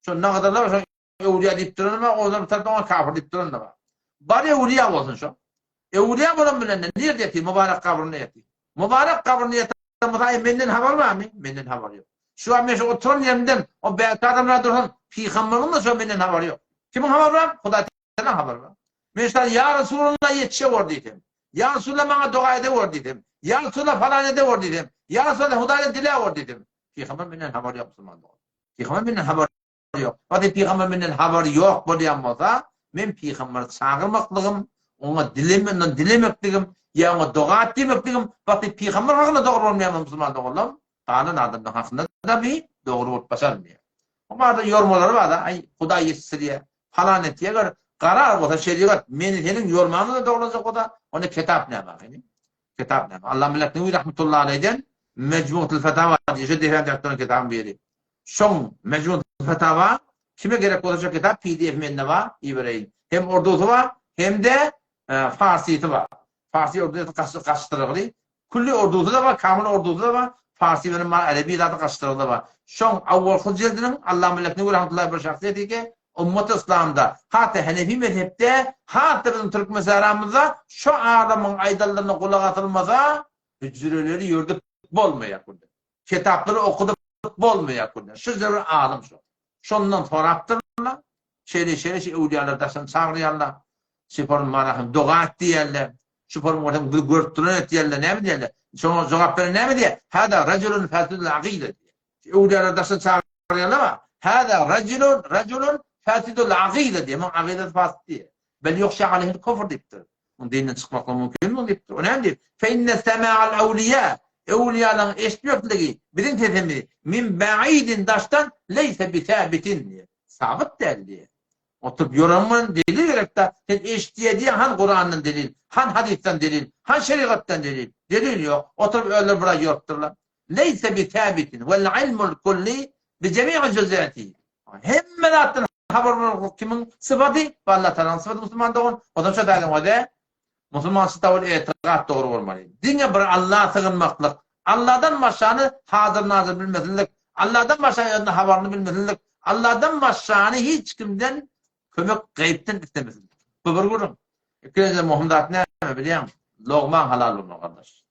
Şondan gadarlar şo ewliya diýip duranma, o zaman tarafdan kafir diýip duranma. Bari ewliya bolsun şo. Ewliya bolan bilen nerede ýaty? Mübarek kabrynda ýaty. Mübarek kabrynda ýatan menden habar barmy? Menden habar ýok. Şu an meşe oturan yerimden o belki adamlar dursun. Peygamberin de şu menden haber yok. Kimin haber var? Hudaýdan haber var. Mesela ya Resulullah yetişe var dedim. Ya Resulullah bana dua ede var dedim. Ya Resulullah falan ede var dedim. Ya Resulullah Hudaýdan dile var dedim. Peygamber menden haber yok Müslüman. Peygamber menden haber yok. Bade Peygamber menden haber yok bolýan bolsa, men Peygamber çağırmaklygym, ona dilemekligim, ya ona dua etmekligim, bade Peygamber hakyna dogry bolmaýan Müslüman oğlum. Tanrı'nın adamın hakkında da bir doğru olmasın diye. Ama da yorumları var da, ay Huda yetiştir diye, falan et diye karar olsa şeriat, menitenin yormanı da doğru olacak o da, onu kitap ne var? Kitap ne var? Allah Melek'nin rahmetullahi aleyden, Mecmu'tul Fetava diye, Ceddi Efendi Aktar'ın kitabın biri. Son Mecmu'tul Fetava, kime gerek olacak kitap? PDF menine var, İbrahim. Hem ordusu var, hem de Farsiyeti var. Farsi ordusu kaçtırılıyor. Kulli ordusu da var, Kamil ordusu da var. Farsi benim Alevi adı kaçtırıldı var. Şon avval cildinin Allah Melek'nin rahmetullahi bir şahsiyeti ki Ümmet-i İslam'da hatta Hanefi mezhepte hatta bizim Türk mezheramızda şu adamın aydallarına kulak atılmasa hücreleri yurduk bolmayak. Kitapları okuduk bolmayak. Şu zırhı adım şu. Şondan sonra aptırırlar. Şöyle evliyalardaşın çağırıyorlar. Şüpharın marahım doğat diyorlar. Şüpharın marahım görüntülen et diyorlar. Ne mi diyorlar? Şuna cevapları ne mi diye? Hada raculun fasidul aqide diye. Evliyalardaşın çağırıyorlar ama hada raculun fasidul aqide diye. Ama aqide fasid diye. Bel yokşa aleyhil kufr deyiptir. Onun dininden çıkmakla mümkün mü deyiptir. Önemli değil. Fe inne sema'al evliya. Evliyaların eşliyokligi bizim tezemi min ba'idin daştan leyse bi sabitin diye. Sabit değil diye. Oturup yorumun delil gerek de eşliye diye han Kur'an'ın delil, han hadisten delil, han şeriattan delil. Delil yok. Oturup öyle bırak yokturlar. Leyse bi sabitin vel ilmul kulli bi cemi'i cüz'ati. Hemen attın haber kimin sıfatı? Allah Teala'nın sıfatı Müslüman doğun. O da şu dedim o da Müslüman sıfatı etikat doğru olmalı. Dine bir Allah'a sığınmaklık. Allah'tan başkanı hazır nazır bilmesinlik. Allah'tan başkanı haberini bilmesinlik. Allah'tan başkanı hiç kimden kömek gayipten istemesin. Bu bir kurum. İkinci muhimmat ne biliyor musun? Lokman halal olma kardeş.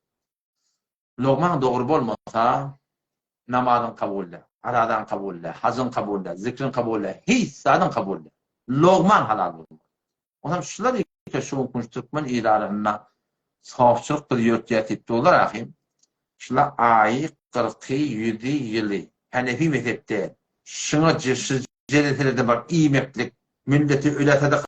Lokman doğru olmasa namazın kabulle, aradan kabulle, hazın kabulle, zikrin kabulle, hiç sadın kabulle. Lokman halal olma. O zaman şular ki şu Türkmen ilarına sahipçilik bir yürütüye tipti olarak şular ayı 40-100 yılı Hanefi mezhepte şuna ceretelerde var iymeklik, milleti ületede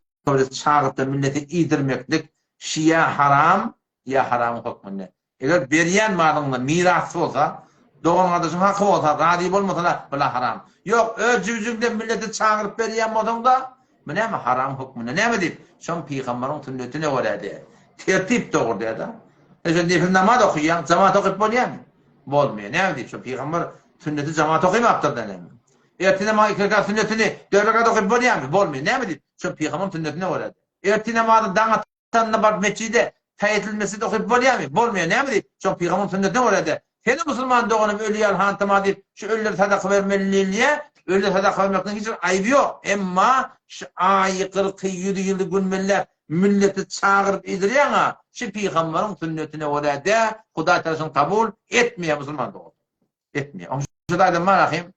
çağırıp da milleti iyidirmeklik, şia haram, ya haram hükmünde. Eğer beriyen malınla mirası olsa, doğan kardeşin hakkı olsa, radip olmasa da bula haram. Yok, özcüzünden milleti çağırıp beriyen modunda, bu ne mi haram hükmünde? Ne mi deyip? Şun peygamberin sünnetine öyle tertip doğru diye da. Şimdi namaz okuyan, cemaat okuyup oluyor mu? Olmuyor. Ne mi deyip? Şun peygamber sünneti cemaat okuyup yaptırdı ne mi? Ertine mağdurlar sünnetini dörrekat okuyup oluyor mu? Olmuyor. Ne mi deyip? Şun peygamberin sünnetine öyle. Ertine mağdur dağ atanına bak meçhide tayitilmesi de okuyup oluyor mu? Olmuyor. Ne mi deyip? Şun peygamberin sünnetine öyle. Seni Müslüman doğanım ölüyel hantıma deyip şu ölüleri sadaka vermeliliğe ölüleri sadaka vermekten hiç ayıbı yok. Ama şu ayı 40-100 yıllık günmeller milleti çağırıp idiriyor şu peygamberin sünnetine orada Huda Teala'sını kabul etmiyor Müslüman doğru. Etmiyor. Ama şu da aydın marahim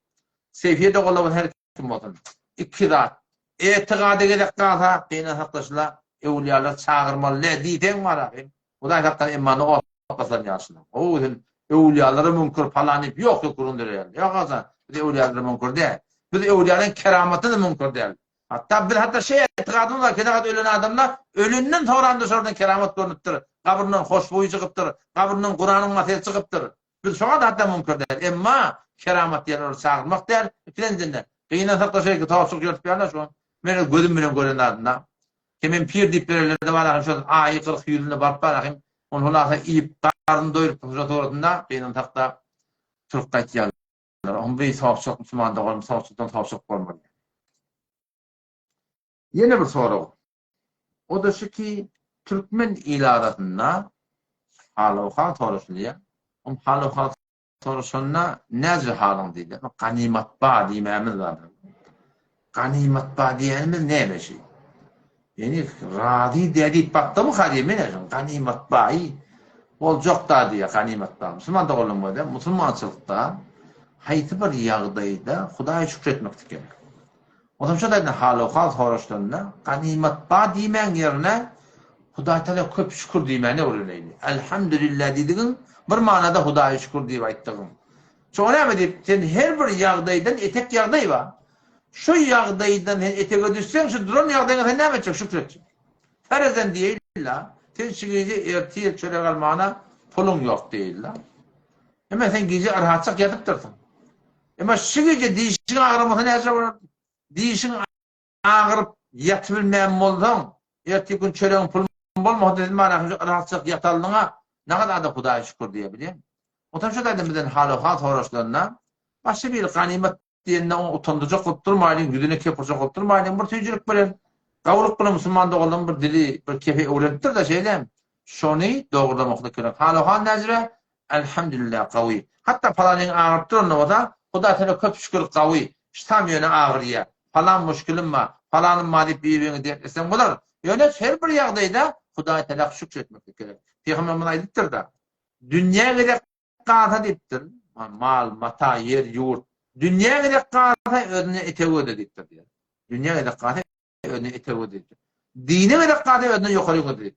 seyfiye de olalım her kim olsun. İktidat. Etikade gerek kalsa dine haklaşıla evliyalar çağırmalı diyden marahim. Huda Teala'nın imanı o kasar yaşına. O yüzden evliyaları münkur falan yok kurundur yani. Yok azan. Bir de evliyaları münkur değil. Bir de evliyaların keramatı da münkur değil. Hatta etikadın var ki ölen adamlar ölünden sonra sonradan keramat görünüptür. Kabrından hoşboyu çıkıptır. Kabrından Kur'an'ın masaya çıkıptır. Bir sonra da hatta münkur değil. Ama keramat yerleri çağırmak değil. İkincinden. Kıyına sakla ki tavsuk yörtüp yerler şu an. Benim gözüm bilen gören adına. Kimin pir dip verirleri var. Şu ayı 40 yüzünde barp var. Onun hulasa iyip karnını doyurup kıvırtında kıyının takta Türk kayıtlarlar. Onun bir savaşçılık Müslüman da olmuş. Savaşçılıktan savaşçılık olmalı. Yeni bir soru. O da şu ki Türkmen ilaratında halı-u hal soruşuluyor. Halı-u hal soruşanna näze halın diýdi. Ganimat ba diýmemiz bar. Ganimat ba diýenimiz näme şey? Yani radi dedi battı mı kadime ne? Ganimat bayi. Olacak da diye ganimat ba. Müslüman da olunmadı. Müslümançılıkta hayti bir ýagdaýda Hudaýa şükretmek gerek. Odam şu da haly hal soraşdanda ganimat ba diýmen ýerine Hudaý Teala köp şükür diýmeni öwrenýdi. Elhamdülillah diýdigiň bir manada Hudaýa şükür diýip aýtdygyň. Şoňa näme diýip sen her bir ýagdaýdan etek ýagdaý bar. Şu ýagdaýdan etege düşseň şu duran ýagdaýga sen näme etjek şükür etjek. Farazen diýilla, sen şigije ertiýe çöre galmana puluň ýok diýilla. Emma sen gije arhatçak ýatyp dursun. Emma şigije diýişiň agyrymy näçe bolar? Diýişiň agyryp ýatyp bilmän bolsaň, ertiýe gün çöreň pul bolmady mana arhatçak ýataldyňa näme da Hudaýa şükür diýebilýär. Otam şu da bizden haly hal soraşlarına başka bir ganimet diýende onu utandırjak bolup durmaýyn, ýüzüne kepurjak bolup durmaýyn, bir tüýjülük bilen gawryk bilen musulmanda bolan bir dili, bir kefe öwrenipdir da şeýlem. Şony dogrudamakly gerek. Haly hal näzire? Elhamdülillah gawy. Hatta palanyň agyryp duranda bolsa, Hudaý Teala köp şükür gawy. Ştam ýöne agyrýar. Falan müşkilim bar. Falanyň madi biýeňi diýersen bolar. Ýöne her bir ýagdaýda Hudaý Teala şükür etmek gerek. Peygamberimiz aýdypdyr da. Dünýä gerek gata diýipdir. Mal, mata, yer, ýurt. Dünýä gerek gata özüne etewede diýipdir diýer. Dünýä gerek gata özüne etewede diýipdir. Dine gerek gata özüne ýokary diýipdir.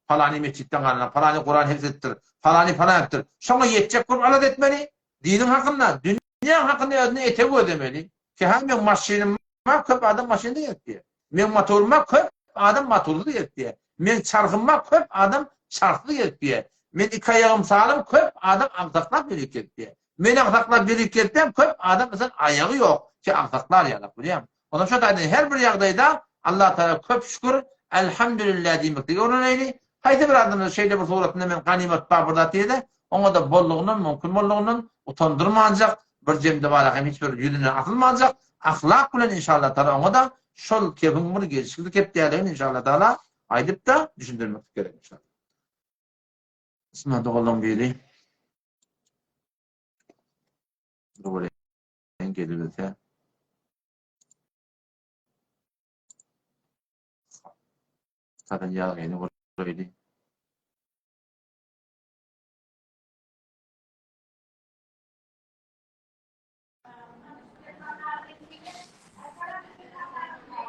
Falany mesçitden galan, falany Kur'an hifzetdir, falany falan etdir. Şoňa ýetjek bir alat etmeli. Diniň hakynda, dünýä hakynda özüne etewede demeli. Ki hem maşynym bar, köp adam maşynda ýetdi. Men motorym bar, köp adam motorly ýetdi. Men çarkym bar, köp adam çarkly ýetdi. Men iki ayağım sağlam, köp adam agzaklar biriketdi. Men agzaklar biriketdim, köp adam mesela ayağı yok ki agzaklar ýalap bilýär. Ondan şu da her bir ýagdaýda Allah Taala köp şükür, elhamdülillah diýmek öwrenýdi. Haýdy bir adam şeýle bir suratynda men ganimat babyrda diýdi. Oňa da bollugynyň, mümkin bollugynyň utandyrmanjak bir jemde bar, hem hiç bir ýüzüne atylmanjak ahlak bilen inşallah Taala oňa da şol kepin bir gelişiklik kep diýerler inşallah Taala aýdyp da düşündirmek gerek inşallah. Müslüman doğulan biri buraya gelirse zaten yağını koydu.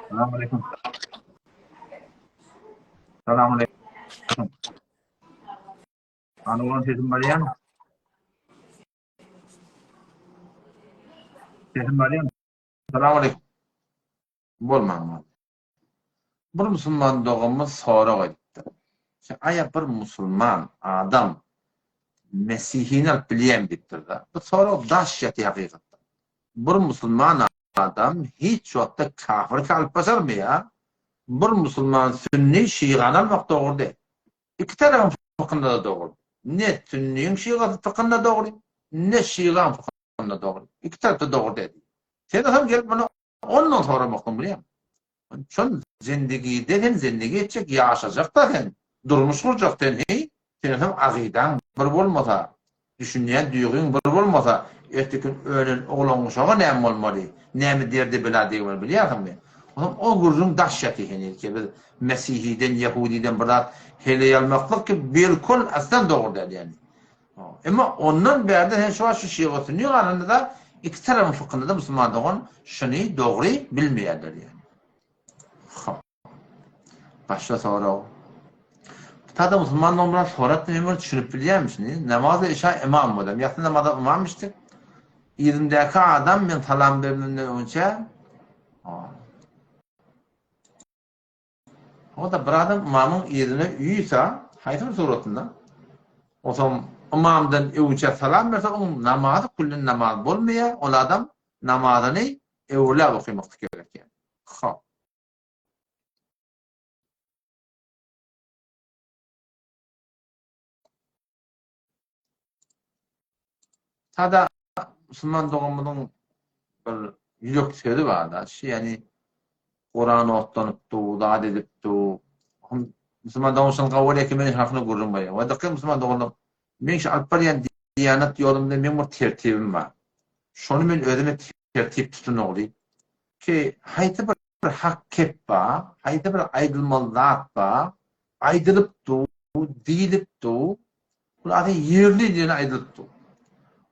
Selamünaleyküm. Selamünaleyküm. Anılan sesim var ya mı? Sesim var ya mı? Selamünaleyküm. Bolmam. Bir musulman doğumuz sonra koydu. Aya bir musulman adam Mesihini alıp bilýän dipdir da. Bu sonra daşyat ýakykatta. Bir musulman adam hiç wagtda kafir kalıp basarmy ya? Bir musulman sünni şiýany almak dogry değil. İki tarafın fıkhında da dogry. Ne sünniýiň şiýany fıkhında dogry, ne şiýany fıkhında dogry. İki taraf da dogry değil. Sen hem gelip bunu ondan soramakdym bilýär. Şol zindigi degen zindigi etjek, ýaşajak da sen. Durmuş kurjak sen. Sen hem agydan bir bolmasa, düşünýän duýgyň bir bolmasa, ertekin ölen oglan uşaga näme bolmaly? Näme derdi biladiýär bilýärmi? O gurrun daşşaty henir ki biz Mesihiden, Yahudiden birat hele ýalmaklyk ki bilkul aslan dogry däl ýani. Emma ondan bärde hen şu şeýle ýalanynda da iki tarafyň fıkhynda da musulman dogan şuny dogry bilmeýärler ýani. Başga soraw. Tada musulman bilen sorat näme düşünüp bilýärmisiniz? Namazda işa imam bolam. Ýakyn namazda imammışdyk. 20-däki adam men salam bermenden önce o da bir adam imamın yerine üyüyse, haýsy suratynda o zaman imamdan öwçe salam berse, o namazı kullun namaz bolmaýar, o adam namazyny öwlä okuymak gerek. Ha. Tada Müslüman doğumunun bir ýürek sözi bar da, ýani Kur'an otlanıpdı, daat edipdi. Müslüman doğumuşun gawul ekimeni hakyny gurulmaýar. Wa daky Müslüman doğumda men şu alparyan Diyanat yolunda men bir tertibim var. Şonu men özüme tertip tutun olayım. Ki hayta bir hak kep var, hayta bir aydılmalık var, aydılıp du, deyilip du, bular yerli yerine aydılıp du.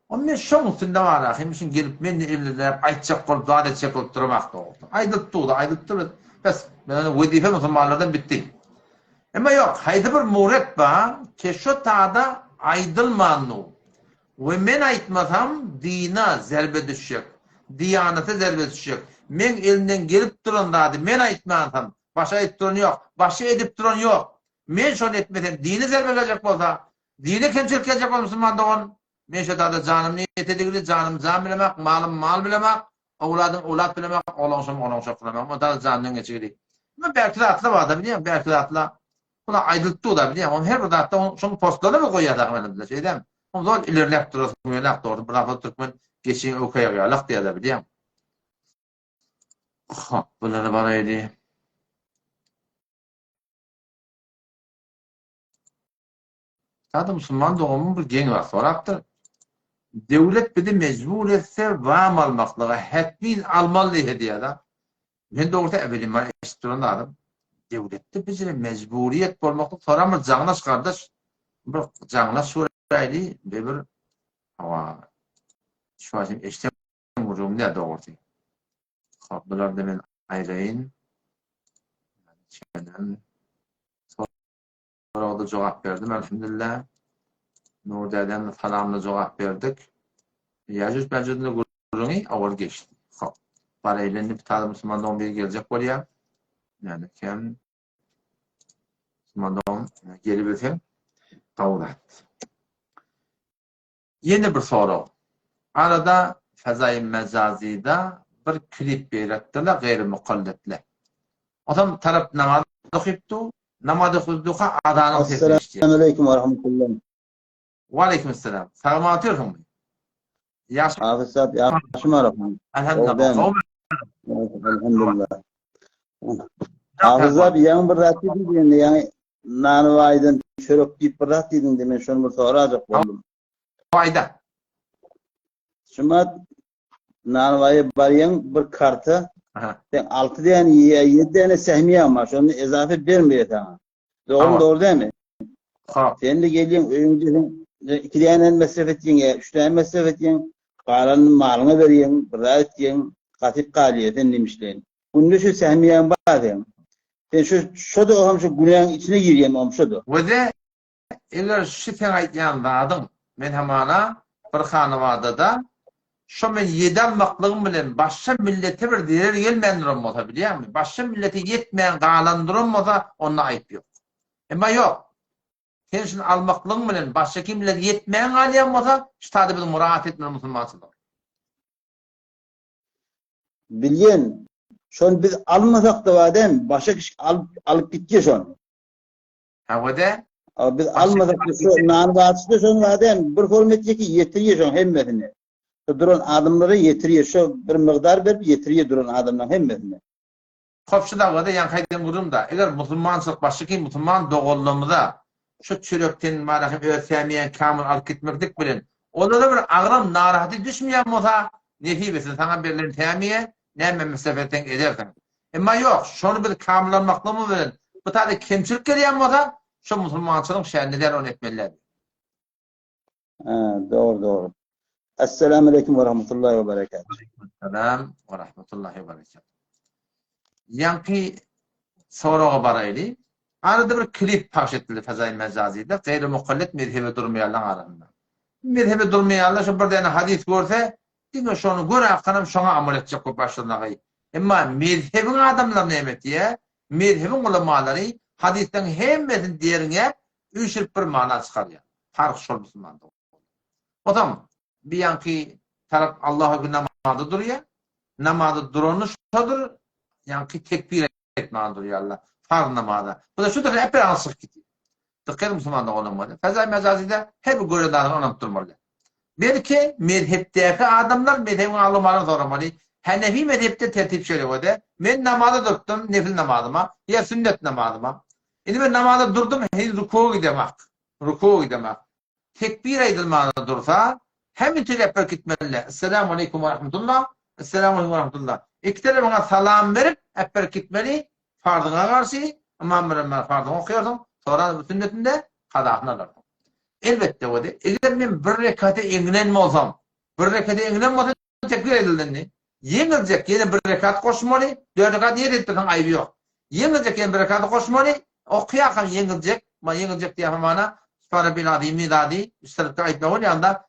Ama men şoň üstünde var ahim için gelip meni evliler aytjak bolup zat etjek bolup durmak da oldu. Aydılıp du da aydılıp du. Bes men wezife musulmanlardan bitti. Ama yok, hayda bir muret var ki şu taada aydılmanlı. Ve men aytmasam dina zerbe düşecek. Diyanete zerbe düşecek. Men elinden gelip duran dadı men aytmasam başa ayıp duran yok. Başa edip duran yok. Men şonu etmesem dini zerbe gelecek bolsa, dini kemçilik gelecek bolsa Müslüman doğan. Men şu taada canım niyet edigili, canım can bilemek, malım mal bilemek, avladım avlat bilemek, olonsam bilemek. O taada canından geçigili. Ama belki de atla var da biliyorum, belki de atla. Buna aydılttı da biliyorum. Onun her bir dağıtta şunu postlarına mı koyadak benim şeyden? Onu zaman ilerleyip durasın, ilerleyip durasın. Bırakıp Türkmen geçin okuyacak diye de biliyorum. Bunları bana edeyim. Tadı Müslüman doğumun bir geni var. Soraktır. Devlet bizi mecbur etse vam almaklığa, hetmin almalı hediye da. Ben de orta evelim var, eşit duran adam. Devlette bizi mecburiyet olmaklık. Sonra mı canlaş kardeş? Bir canlaş suraylı ve bir şu an eştem vururum ne doğru. Bular da men ayrayın. Sonra da cevap verdim. Elhamdülillah. Nurder'den falanla cevap verdik. Yacuz Mecud'un gururunu avul geçti. Parayla bir tane Müslümandan biri gelecek oraya. Yani kim Müslümandan geri bilsin. Kavlat. Yeni bir soru. Arada Fezai Mecazi'de bir klip beyrettiler gayri mukalletle. Adam taraf namazı okuyuptu. Namazı okuyuptuğa adanın sesini işliyor. Selamünaleyküm ve rahmetullah. Ve aleykümselam. Selam atıyorsun mu? Yaş. Hafız saat yaşım arafım. Elhamdülillah. Elhamdülillah. Hafız abi yan bir rahat edin yani nanıvaydın çörük deyip bir rahat edin demen şunu bir soracak oldum. Fayda. Şumat nanıvayı bariyen bir kartı 6 tane 7 tane sehmiye var. Şunu ezafe vermiyor tamam. Doğru değil mi? Sen de geliyorsun öyünceden 2 tane mesref edeceksin, 3 tane mesref edeceksin. Kalanın malını veriyorsun, bir rahat edeceksin. Katip kaliyetin demişlerin. Bunda şu sehmiyen var diyorum. Ben şu da oğlum şu günahın içine gireyim oğlum şu da. Ve de eğer şifen aytyan vadım men hamana bir hanıvada da şu men yeden maklığım bilen başka millete bir diğer gelmeyen olsa biliyor musun? Başka millete yetmeyen kalandıran olsa onunla ayıp yok. Ama yok. Sen şimdi almaklığın bilen başka kimler yetmeyen alayan olsa işte bir muraat etmeyen Müslümansın. Bilgen, şunu biz almasak da var değil mi? Başka kişi alıp gideceğiz şunu. Ha ve de Ama biz almasak da şu nanıvatçıda şunu var değil mi? Bir formatçı ki yetiriyor şunu hemmetini. Şu duran adımları yetiriyor. Şu bir miktar verip yetiriyor duran adımların hemmetini. Kopşu da var da yankaydan vurum da. Eğer Müslümansın başka kim Müslüman doğulluğumuzda şu çürükten marahim öğretmeyen kamil alıp gitmektik bilin. Onlara bir ağrım narahatı düşmeyen olsa nefi besin sana verilen temiye neyme mesafetten edersin. Ama yok şunu bir kamillanmakla mı verin? Bu tabi kemçilik geliyen olsa şu Müslümansının şerniler onu etmeliler. Doğru. Esselamu ve rahmetullahi ve berekatuhu. Selam ve rahmetullahi ve berekatuhu. Yankı soruğa baraylı. Arada bir klip paylaş edildi Fezai Mecazi'de. Gayri mukallet mezhebe durmayanlar arasında. Mezhebe durmayanlar şu bir tane hadis görse, diyor şunu göre akşam şuna amel edecek o başlarına. Ama mezhebin adamlar ne demek diye, mezhebin ulemaları hadisten hem metin diğerine üçüp bir mana çıkarıyor. Fark şol Müslüman'da. O zaman bir yankı taraf Allah'a bir namazda duruyor. Namazda duranı şudur, yankı tekbir etmeğe duruyor Allah. Farz namazda. Bu da şudur, hep bir ansık gidiyor. Dikkat Müslüman'da olunmalı. Fezai Mecazi'de hep göre dağını anlattırmalı. Belki mezhepteki adamlar mezhebin alımlarını sormalı. Hanefi mezhepte tertip şöyle o da. Ben namazda durdum, nefil namazıma, ya sünnet namazıma. Şimdi ben namazda durdum, rukuğa gidemek. tekbir edilmağına dursa hem ütülep bir gitmeli. Esselamu aleyküm ve rahmetullah. Esselamu aleyküm ve rahmetullah. İktileri bana salam verip hep bir gitmeli. Fardına karşı aman ben fardını okuyordum. Sonra sünnetinde kadağını alırdım. Elbette o de. Eğer ben bir rekate englenme olsam, bir rekate englenme olsam tekbir edildiğini, yenilecek yine bir rekat koşmalı, 4 rekat niye ettiğinin ayıbı yok. Yenilecek yine bir rekat koşmalı, okuyakan yenilecek, yenilecek diye bana sonra bir adi, midadi, üstelik de ayıpla oluyor anda,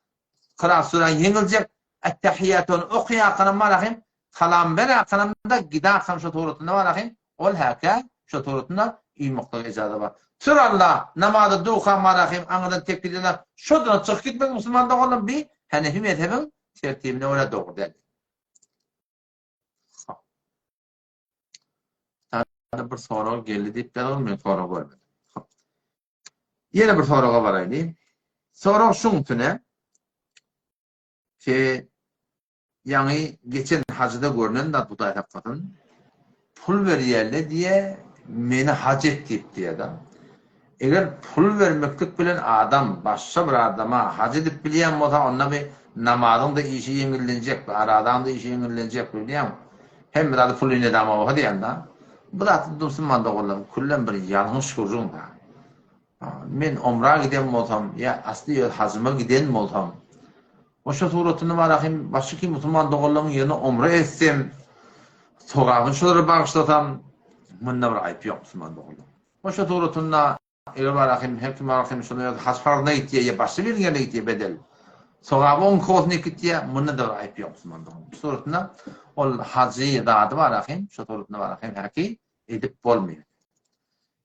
Kıraat suran yenilecek, ettehiyyatını okuyakanın malahim, kalam berakanında gidakan şu tuğrutunda malahim, ol haka şu tuğrutunda iyi mutlaka icadı var. Sırallah namazı duha malahim, anıdan tekbir edilen, şuduna çık gitmek Müslüman'da olan bir Hanefi mezhebin tertibine öyle doğru dedi. Bir soru geldi deyip ben olmuyor soru görmedim. Yine bir soruğa varaydı. Soru şuntune ki yani geçen hacıda görünen de bu da hakikaten pul veriyerle diye meni hac ettik diye de eğer pul vermeklik bilen adam başka bir adama hac edip bilen olsa onunla bir namazın da işi yenilenecek, aradan da işi yenilenecek biliyor musun? Hem bir adı pulun edama o hadi yanda. Bu da Müslüman da olan kullen bir yanlış kurun da. Men umra giden olsam ya asli hacıma giden olsam o şu suratını var ahim başka ki Müslüman doğulanın yerine umra etsem sokağın şuları bağışlatam bununla bir ayıp yok Müslüman doğulan. O şu suratına eğer var ahim hekim var ahim şunu hac farına gittiye ya başka bir yerine gittiye bedel sokağın 10 kozunu gittiye bununla da bir ayıp yok Müslüman doğulan. Bu suratına o hacı da adı var ahim şu suratına var ahim haki edip olmuyor.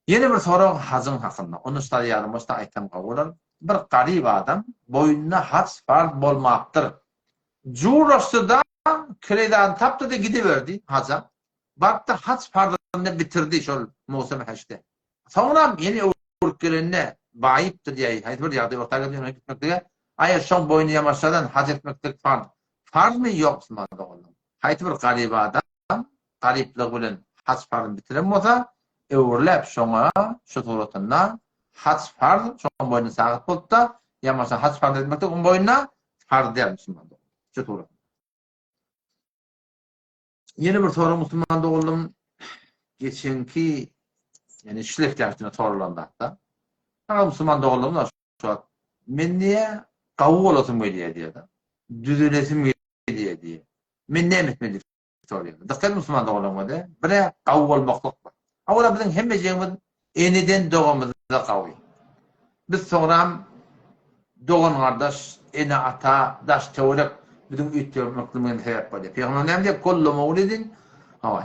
Yeni bir soru hacın hakkında. Onu işte yarımızda aytam kavurur. Bir garip adam boynuna hac farz bolmaktır. Curos'ta kreden taptı da gidiverdi haca. Baktı hac farzını bitirdi şu musim haçta. Sonra yeni ülkelerine bayipti diye hayır bir yerde ortaya gitmek diye. Ayet şu boynu yamaçlardan hac etmeklik farz. Farz mı yok mu oğlum? Hayır bir garip adam gariplik bilen hac farzını bitiremezse öwürläp şoňa şu suratynda hac farz şoň boyuna sagat bolsa ýa-da hac farz etmekde on boyuna farz der Müslüman. Şu surat. Yeni bir soru Müslüman oldum. Geçenki yani şleflerine sorulandı hatta. Ama Müslüman oldum da şu men niye gawu bolasym gelýär diýdi. Düzülesim gelýär diýdi. Men näme etmeli soruyor. Dikkat Müslüman oldum da. Bir gawu bolmaklyk. Awala bizim hemmejimiz eniden doğamızda qawy. Biz soňra doğan kardeş, ene ata, daş teolek bizim ütürmekliğin sebep bolýar. Peygamber näme kollu mawlidin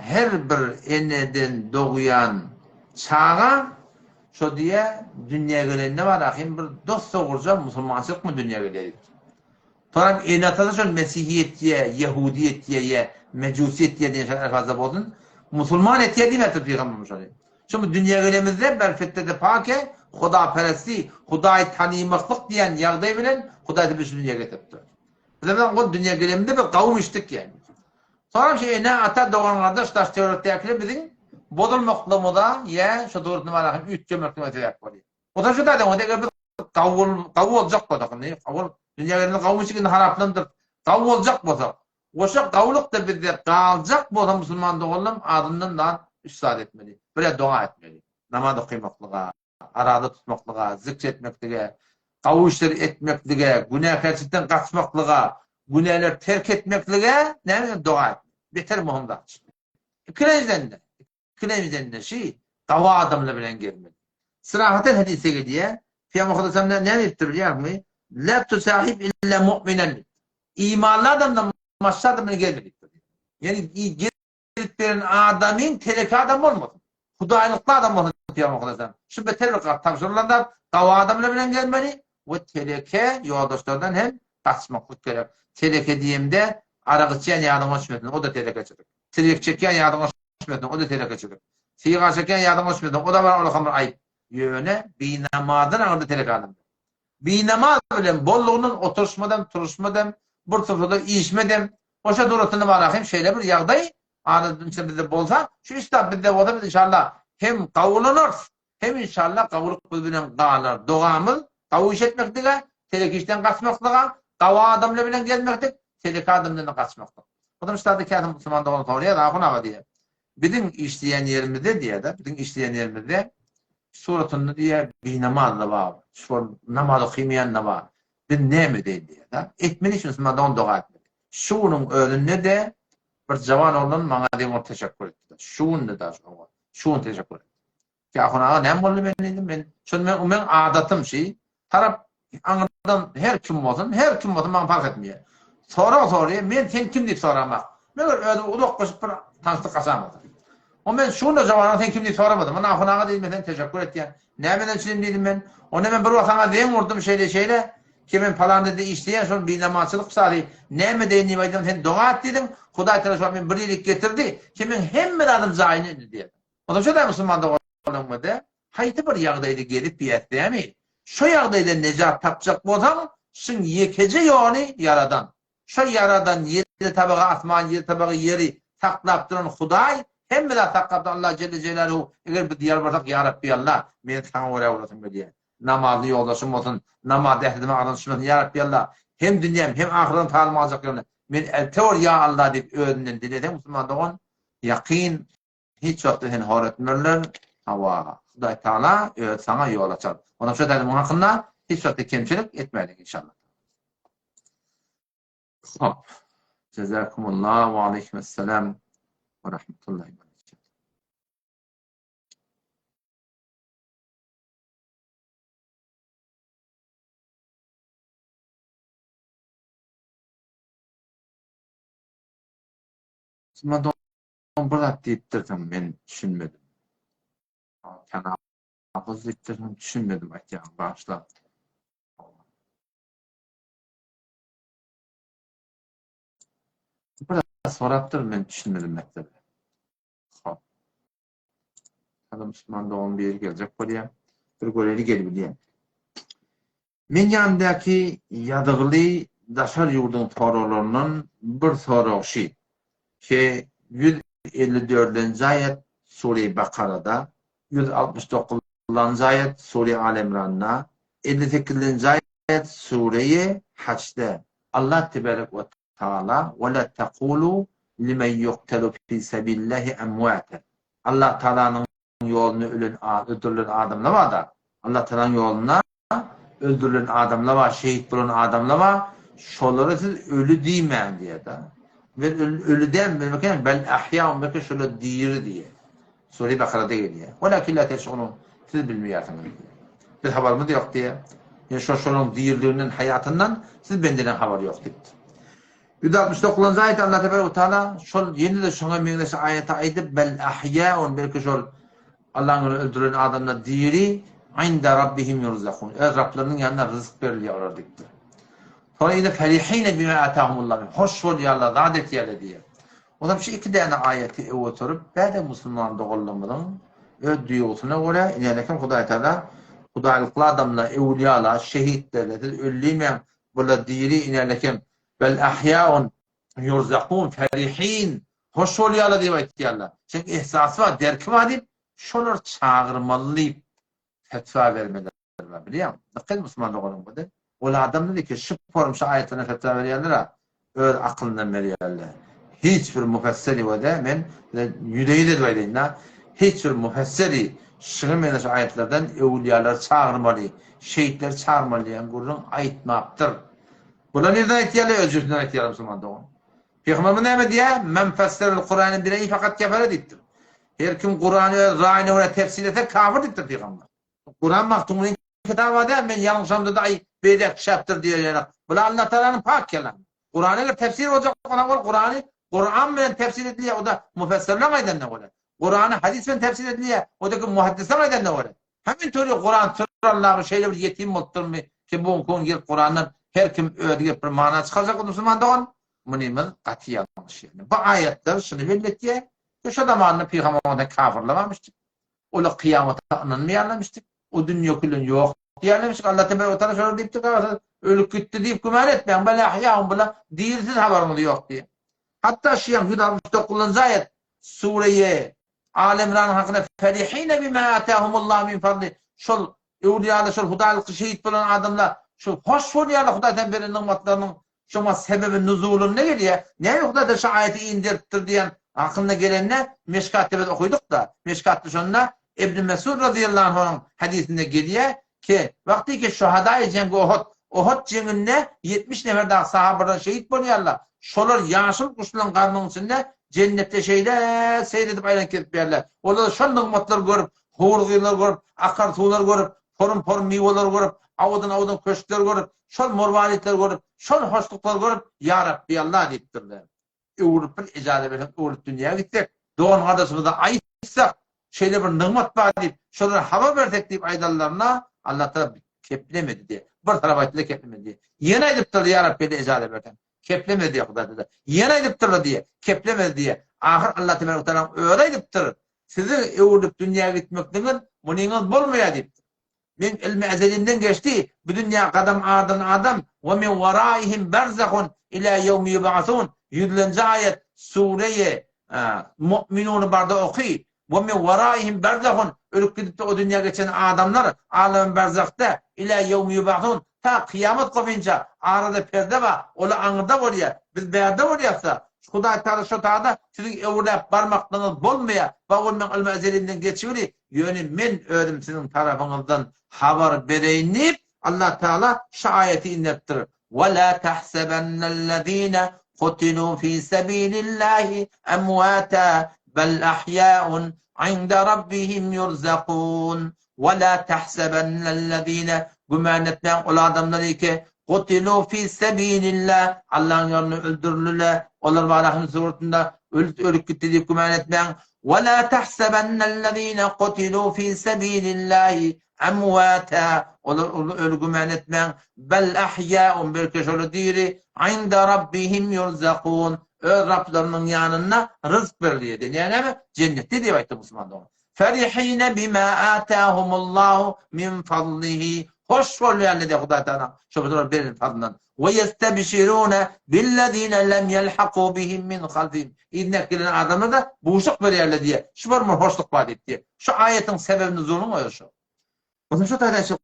her bir eneden doğuyan çağa şo diye dünya gelende var ahim bir dost soğurca musulmançylyk mı dünya gelýär. Sonra ene ata şo mesihiyet diye, yahudiyet diye, mecusiyet diye diýen fazla boldun. Musulman etiye değil mi Peygamberimiz söylüyor. Şimdi dünya gelemizde berfette de pake, Huda peresti, Huda'yı tanımaklık diyen yağday bilen Huda'yı bir dünya getirdi. O zaman o dünya geleminde bir kavim içtik yani. Sonra bir ne ata doğan kardeş taş teoretiyaklı bizim bozulmaklığı da ya şu doğrultuda var ki 3 cömertliğine sebep oluyor. O da şu da o da bir kavim olacak bu da. Dünya geleminde kavim içinde haraplandır. Kavim olacak bu da. Oşa kavluk da bizde kalacak bu adam Müslüman doğulam adından da üstad etmeli. Böyle dua etmeli. Namaz okuymaklığa, arada tutmaklığa, zikretmekliğe, kavu işleri etmekliğe, günah kerçitten kaçmaklığa, günahları terk etmekliğe ne dua etmeli. Beter muhimde. İkilemizden de şey, kavu adamla bilen gelmeli. Sırahaten hadise geliyor. Peygamber Aleyhisselam ne ettir biliyor musun? La tusahib illa mu'minen. İmanlı adamdan maçlarda mı gelmedik? Yani gelip adamın teleki adam olmasın. Hudaylıklı adam olmasın Peygamber. Şu beter bir tavsiyelerden dava adamla bilen gelmeli ve teleke yoldaşlardan hem kaçmaklık gerek. Teleke diyeyimde aragıçıyan yardım açmıyordun. O da teleke çıkıyor. Telek çeken yardım açmıyordun. O da teleke çıkıyor. Sigar çeken yardım açmıyordun. O da var ona kamar ayıp. Yöne binamadan ağırda teleke adam. Binamaz bilen bolluğunun oturuşmadan, turuşmadan bir sırada işmedem. Oşa duratını var ahim şeyle bir yağday anadın içinde bolsa şu işte bizde o da inşallah hem kavulunur hem inşallah kavuluk birbirine dağılır. Doğamız kavuş etmekle telek işten kaçmaklığa, dava adamla bilen gelmektik, telek adamlarına kaçmaklık. Adam işte kâdım Müslüman doğan soruya da ağa diye. Bizim işleyen yerimizde diye de, bizim işleyen yerimizde suratında diye bir namazla var. Şu namazı kıymayan ne var? Bir ne mi değil diye de. Etmeni için Müslüman doğan dua etmedi. Şunun önünde de bir cavan olan bana diye teşekkür etti. Şunun da şunun teşekkür etti. Ki ağa ne oldu ben çünkü ben adatım şey taraf anladan her kim olsun bana fark etmiyor. Soruyor ben sen kim deyip soramak. Ben öyle ulak koşup bir tanıştık kasamadım. O ben şunu da zamanında sen kim deyip soramadım. Bana ağa değil ben teşekkür etti ya. Ne benden için dedim ben. Ona ben bir vakana deyim vurdum şeyle. Kimin falan dedi işleyen sonra bir namazçılık sağlayıp ne mi deyineyim aydım sen dua et dedim. Huday Teala beni bir iyilik getirdi. Kimin hem bir adım zayini diye. O da şöyle Müslüman da olmadı. Haydi bir yağdaydı gelip bir et değil mi? Şu yağdayda necat tapacak bolsan, şun yekece yani yaradan. Şu yaradan yeri tabağı asman, yeri tabağı yeri taklaptıran Huday, hem bir taklaptı Allah Celle Celaluhu, eğer bir diyar varsak ya Rabbi Allah, beni sana oraya uğrasın diye. Namazlı yoldaşım olsun, namaz dehdime aranışmasın ya Rabbi Allah, hem dünyam hem ahiretim talim alacak yoluna. Ben elteor ya Allah deyip öğrenen diledim Müslüman doğan, yakin hiç yoktu hen horetmirler, hava. Huday Teala sana yol açar. Ona şu dedim hakkında hiç yoktu kemçilik etmedik inşallah. Hop. Cezakumullah ve aleykümselam ve rahmetullahi ve berekatuhu. Şimdi burada deyiptirdim ben düşünmedim. Hafız deyiptirdim düşünmedim. Bağışla. Burada sorattır ben düşünmedim mektebe. Hop. Adam Müslüman doğum bir yeri gelecek buraya. Bir göreli gelip diye. Men yanındaki yadığlı daşar yurdun sorularının bir soru şey. Ki 154. ayet Sure-i Bakara'da, 169. ayet Sure-i Al-İmran'da, 58. ayet Sure-i Haç'ta. Allah Tebarek ve Teala ve la tekulu limen yuqtalu fi sabilillahi emvate. Allah Teala'nın yolunu öldürülen adamla var da, Allah Teala'nın yoluna öldürülen adamla var, şehit bulan adamla var, şoları siz ölü değmeyin diye de. Ve ölüden bilmekten bel ahya belki şöyle diri diye. Sure-i Bakara'da geliyor. Velakin la teş'urun. Siz bilmiyorsunuz diye. Bir haberimiz yok diye. Yani şunun diriliğinin hayatından siz benden haber yok diye. 169. ayet Allah Teala Teala şol yeni de şuna meğnesi ayete aydıp bel ahyaun belki şol Allah'ın öldüren adamlar diri inde rabbihim yurzakun. Rablarının yanına rızık veriliyorlar dikti. Sonra yine ferihine bime atahumullah. Hoş ol ya Allah, zaadet yerle diye. O da bir şey iki tane ayeti oturup ben de Müslüman doğullamadım. Ödüğü olsuna göre ilerleken Huday Teala Hudaylıklı adamla, evliyalar, şehitlerle ölüymeyen böyle diri ilerleken bel ahyaun yurzakun ferihin hoş ol ya Allah diye etti Allah. Çünkü ihsası var, derki var deyip şunlar çağırmalıyıp fetva vermeler var biliyor musun? Dikkat Müslüman doğullamadı. Ola adam dedi ki şu form şu ayetine fetva veriyorlar öyle aklından veriyorlar. Hiçbir müfessiri ve de men yüreği de böyleyim. Hiçbir müfessiri şığın şu ayetlerden evliyalar çağırmalı, şehitler çağırmalı yani gururun ayetmaktır. Buna nereden ihtiyarlı özürden ihtiyarlı Müslüman doğum. Peygamber ne diye? Men fesseril Kur'an'ın bireyi fakat kefere dittir. Her kim Kur'an'ı râine ve tefsir etse kafir dittir Peygamber. Kur'an maktumunun kitabı değil ben yanlışımda da bedek şaptır diyorlar. Bu Allah Teala'nın pak kelamı. Kur'an'ın tefsir olacak ona Kur'an bilen tefsir ediliyor o da müfessirler aydan ne olur. Kur'an'ı hadis bilen tefsir ediliyor o da muhaddisler aydan ne olur. Hemen türlü Kur'an Allah'ın şeyle bir yetim oldur mu ki bu konu gel Kur'an'ın her kim öyle bir mana çıkacak o Müslüman doğan münimel katiyen yanlış yani. Bu ayetler şunu belirtiyor. Şu zamanında Peygamber'e kafirlamamıştı. Ola kıyamete anılmayanlamıştı. O dünya külün yok diyememiştik. Allah Teala Teala şöyle deyip de ölüp gitti deyip güman etmeyin. Böyle ahya'un böyle değilsiz haberimiz yok diye. Hatta Şiyan 169. ayet Suriye Al-İmran hakkında ferihine bime atahumullah min fadli şol evliyalı şol hudaylıklı şehit bulan adamlar Şu hoş oluyor Hudaydan beri nimetlerinin şoma sebebi nuzulun ne geliyor? Ne Hudayda şu ayeti indirttir diyen aklına gelen ne? Meşkat-ı okuduk da. Meşkat-ı şonuna İbn Mesud radıyallahu anh'ın hadisinde geliyor ki vakti ki şuhada-i cengi Uhud cenginde 70 nefer daha sahabadan şehit buluyorlar. Şolar yaşıl kuşların karnının içinde cennette şeyler seyredip ayran ketip yerler. Orada şon nimetler görüp, hurguylar görüp, akar sular görüp, porun meyveler görüp, avudan köşkler görüp, şol morvalikler görüp, şol hoşluklar görüp, ya Rabbi Allah deyiptirler. Uğrup bir icade verin, uğrup dünyaya gittik. Doğan kardeşimizde ayıtsak, şeyle bir nimet var deyip, şolara hava verdik deyip aydallarına Allah tarafı keplemedi diye. Bir tarafa ayıtla keplemedi diye. Yine ayıptırdı ya Rabbi de icade verin. Keplemedi diye Hudayda dedi. Yine ayıptırdı diye. Keplemedi diye. Ahir Allah Teala öyle ayıptırır. Sizi uğrup dünyaya gitmekten bununuz bulmaya deyip. Min ilmi ezelinden geçti. Bu dünya adam ve min varaihim berzahun ila yevmi yub'asun. 100. ayet Sure-i Mu'minun barda okuy. Ve min varaihim berzahun. Ölüp gidip de o dünya geçen adamlar alem berzakta ila yevmi yub'asun. Ta kıyamet koyunca arada perde var. Ola anında oluyor. Biz beyerde oluyorsa Huday Teala şu taada sizin evlep barmaklarınız bolmaya ve onun ilmi ezelinden geçiyor. Yönü men ödüm sizin tarafınızdan haber vereyinip Allah Teala şu ayeti inlettir. وَلَا تَحْسَبَنَّ الَّذ۪ينَ قُتِلُوا ف۪ي سَب۪يلِ اللّٰهِ اَمْوَاتًا بَلْ اَحْيَاءٌ عِنْدَ رَبِّهِمْ يُرْزَقُونَ وَلَا تَحْسَبَنَّ الَّذ۪ينَ güman etmeyen o adamları ki قُتِلُوا ف۪ي سَب۪يلِ اللّٰهِ Allah'ın yolunu öldürülürler. Onlar var Allah'ın zuhurtunda ölüp gitti deyip güman etmeyen وَلَا تَحْسَبَنَّ الَّذ۪ينَ قُتِلُوا ف۪ي سَب۪يلِ اللّٰهِ emvata onu güman etmeyen bel ahya'un bir keşolu diri inde rabbihim yurzakun Rablarının yanına rızk veriliyor. Yani cennette diye ayette Müslümanlar. Ferihine bima atahumullahu min fadlihi. Hoş oluyor de Huda Teala. Şöyle bir fadlından. Ve yestebşirune billezine lem yelhaku bihim min halfihim. İdnek gelen adamı da buğuşuk veriyorlar diye. Şu var mı hoşluk vaat diye. Şu ayetin sebebini zorun o şu. O zaman şu taydan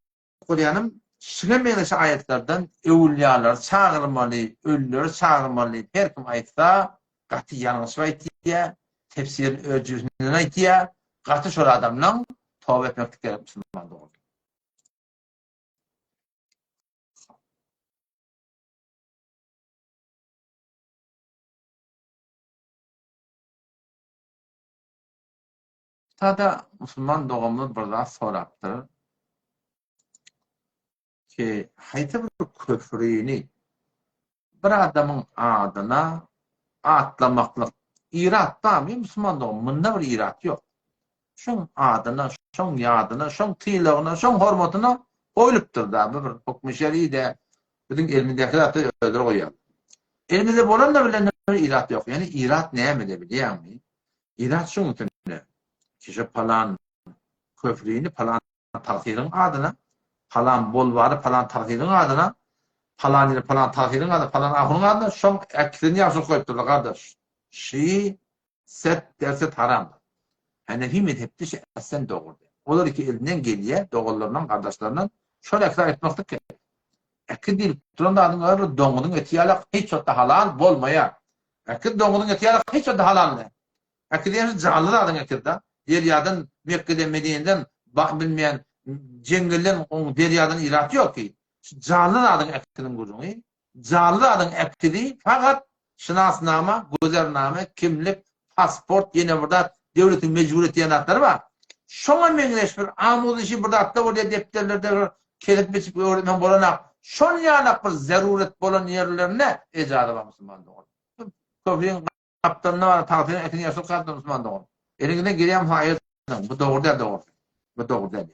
Kur'an'ım şilemeyen şu ayetlerden evliyalar çağırmalı, ölüler çağırmalı. Her kim ayetsa katı yanlış ayetiye, tefsirin ölçüsünden ayetiye, katı şu adamla tövbe etmek gerek Müslüman doğru. Tada Müslüman doğumlu burada soraktır ki hayta bir küfrünü bir adamın adına atlamaklık irat da mı Müslüman doğumunda bir irat yok. Şun adına, şun yadına, şun tığlığına, şun hormatına koyuluptur da bir hukm-ı şer'i de bütün ilmindekiler de öldür koyuyor. Elimizde bolan da bile bir irat yok. Yani irat neye mi de biliyor musun? İrat şun için kişi falan köfrüğünü falan tahsirin adına falan bolvarı falan tahsirin adına falan tahsirin adına falan ahunun adına şun eklerini yapsın koyuptur kardeş. Şii set dersi haram. Hanefi mezhepte şey esen doğru. Olur ki elinden geliyor doğullarından kardeşlerinden şöyle ekrar etmektik ki ekid değil. Turanda adın öyle doğunun etiyalak hiç o da halal bolmaya. Ekid doğunun etiyalak hiç o da halal ne? Ekid yani canlı adın ekidde. Deryadan Mekke'den Medine'den bilmeyen cengillen o deryadan irat yok ki. Canlı adın ekidin gurunu. Canlı adın ekidi fakat şınasnama, gözername, kimlik, pasport yine burada devletin mecburiyeti yanatları var. Şuna menleştir. Amul işi burada hatta oraya defterlerde kelip biçip öğretmen bolanak. Şun yanak bir zaruret bolan yerlerine ecazı var Müslüman doğru. Köprünün kaptanına var, tahtilin etini yaşıl kaptan Müslüman doğru. Elinden gireyim hayır. Bu doğru değil doğru. Bu doğru değil.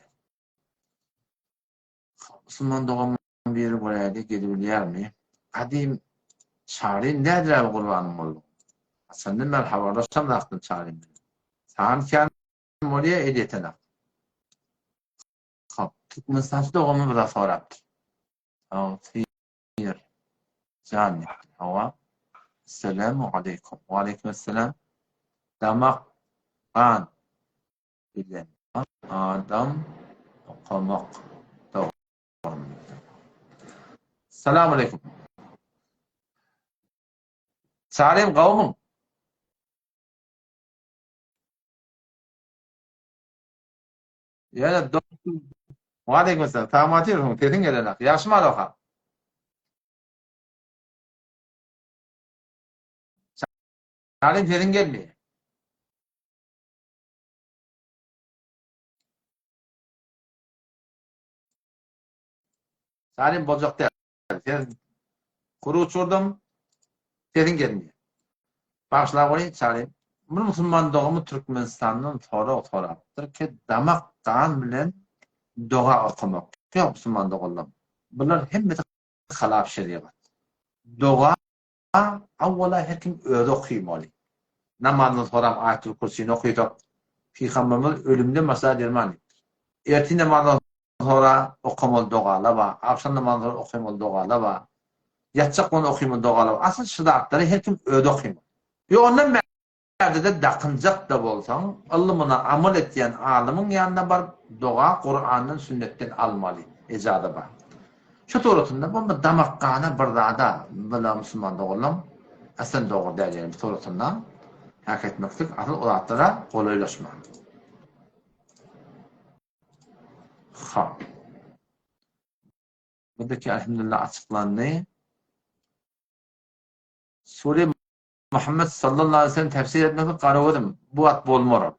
Müslüman doğum bir yeri buraya da gidebilir mi? Kadim çağrı nedir abi kurbanım oldu? Senden ben havarlaşsam da aklım çağrıyım. Sağın kendin oraya ediyeten Türkmenistan'da doğumu biraz soraktı. Hayır. Canlı. Hava. Selamu aleyküm. Ve aleyküm selam. Damak. Kan. Bilen. Adam. Kamak. Doğru. Selamun aleyküm. Salim kavmum. Yani Aleyküm selam. Tamam diyorum. Dedin gelene. Yaxşı mı aloqa? Salim dedin gelmiyor. Salim bozuk değil. Sen kuru uçurdum. Dedin gelmiyor. Başla olayım Salim. Bu Müslüman doğumu Türkmenistan'ın toraktır ki damak kan bilen doğa okumak. Yok Müslüman doğulam. Bunlar hem de halaf şeriat. Doğa avvala hekim öde okuymalı. Namazını soram Ayatul Kursi'ni okuyup Peygamberimiz ölümde mesela derman. Erti namazdan sonra okumalı doğala var. Akşam namazdan sonra okumalı doğala var. Yatacak onu okumalı doğala var. Asıl şıdartları hekim öde okuymalı. Ve ondan merde de dakıncak da bolsan, ılımına amal ettiyen alimin yanına bar doğa Kur'an'ın sünnetten almalı. Ecada var. Şu doğrultunda bu damak kana bırdada bila Müslüman doğulam aslında doğru dereceğim doğrultunda hak etmektik. Asıl olatlara kolaylaşma. Ha. Buradaki elhamdülillah açıklandı. Sure Muhammed sallallahu aleyhi ve sellem tefsir etmekle karavadım. Bu at bolmar.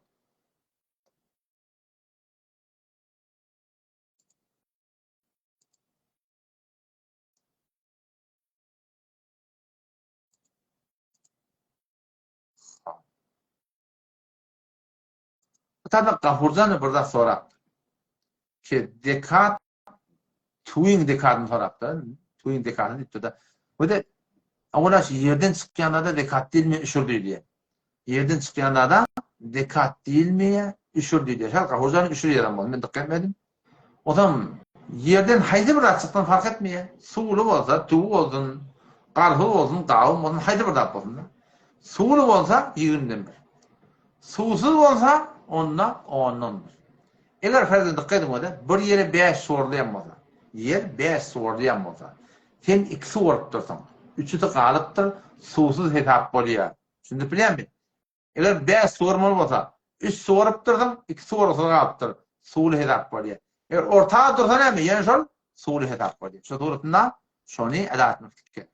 Tabi Gafurcan burada sorak. Ki dekat Tuing dekadını soraktı. Tuing dekadını ditti da. Bu da avulaş yerden çıkıyanda da dekat değil mi üşürdü diye. Yerden çıkıyanda da dekat değil mi üşürdü diye. Şarkı Gafurcan'ı üşür yaramaz. Ben dikkat etmedim. O zaman yerden haydi bir açıktan fark etmiyor. Suğulu olsa, tuğu olsun, karhı olsun, dağım olsun, haydi bir dat olsun. Suğulu olsa yığından bir. Suğsuz olsa ondan bir. Eğer fazla dikkat edin bir yere 5 sorulayanmasa, yer 5 sorulayanmasa, sen 2 sorup dursan, 3'ü de kalıptır, suğsuz hesap oluyor. Şimdi biliyor musun? Eğer 5 sormalı olsa, 3 sorup dursan, 2 sorusu kalıptır, suğulu hesap oluyor. Eğer ortağa dursan hemen, yani şol, suğulu hesap oluyor. Şu doğrultunda, şunu eda etmek gerekiyor.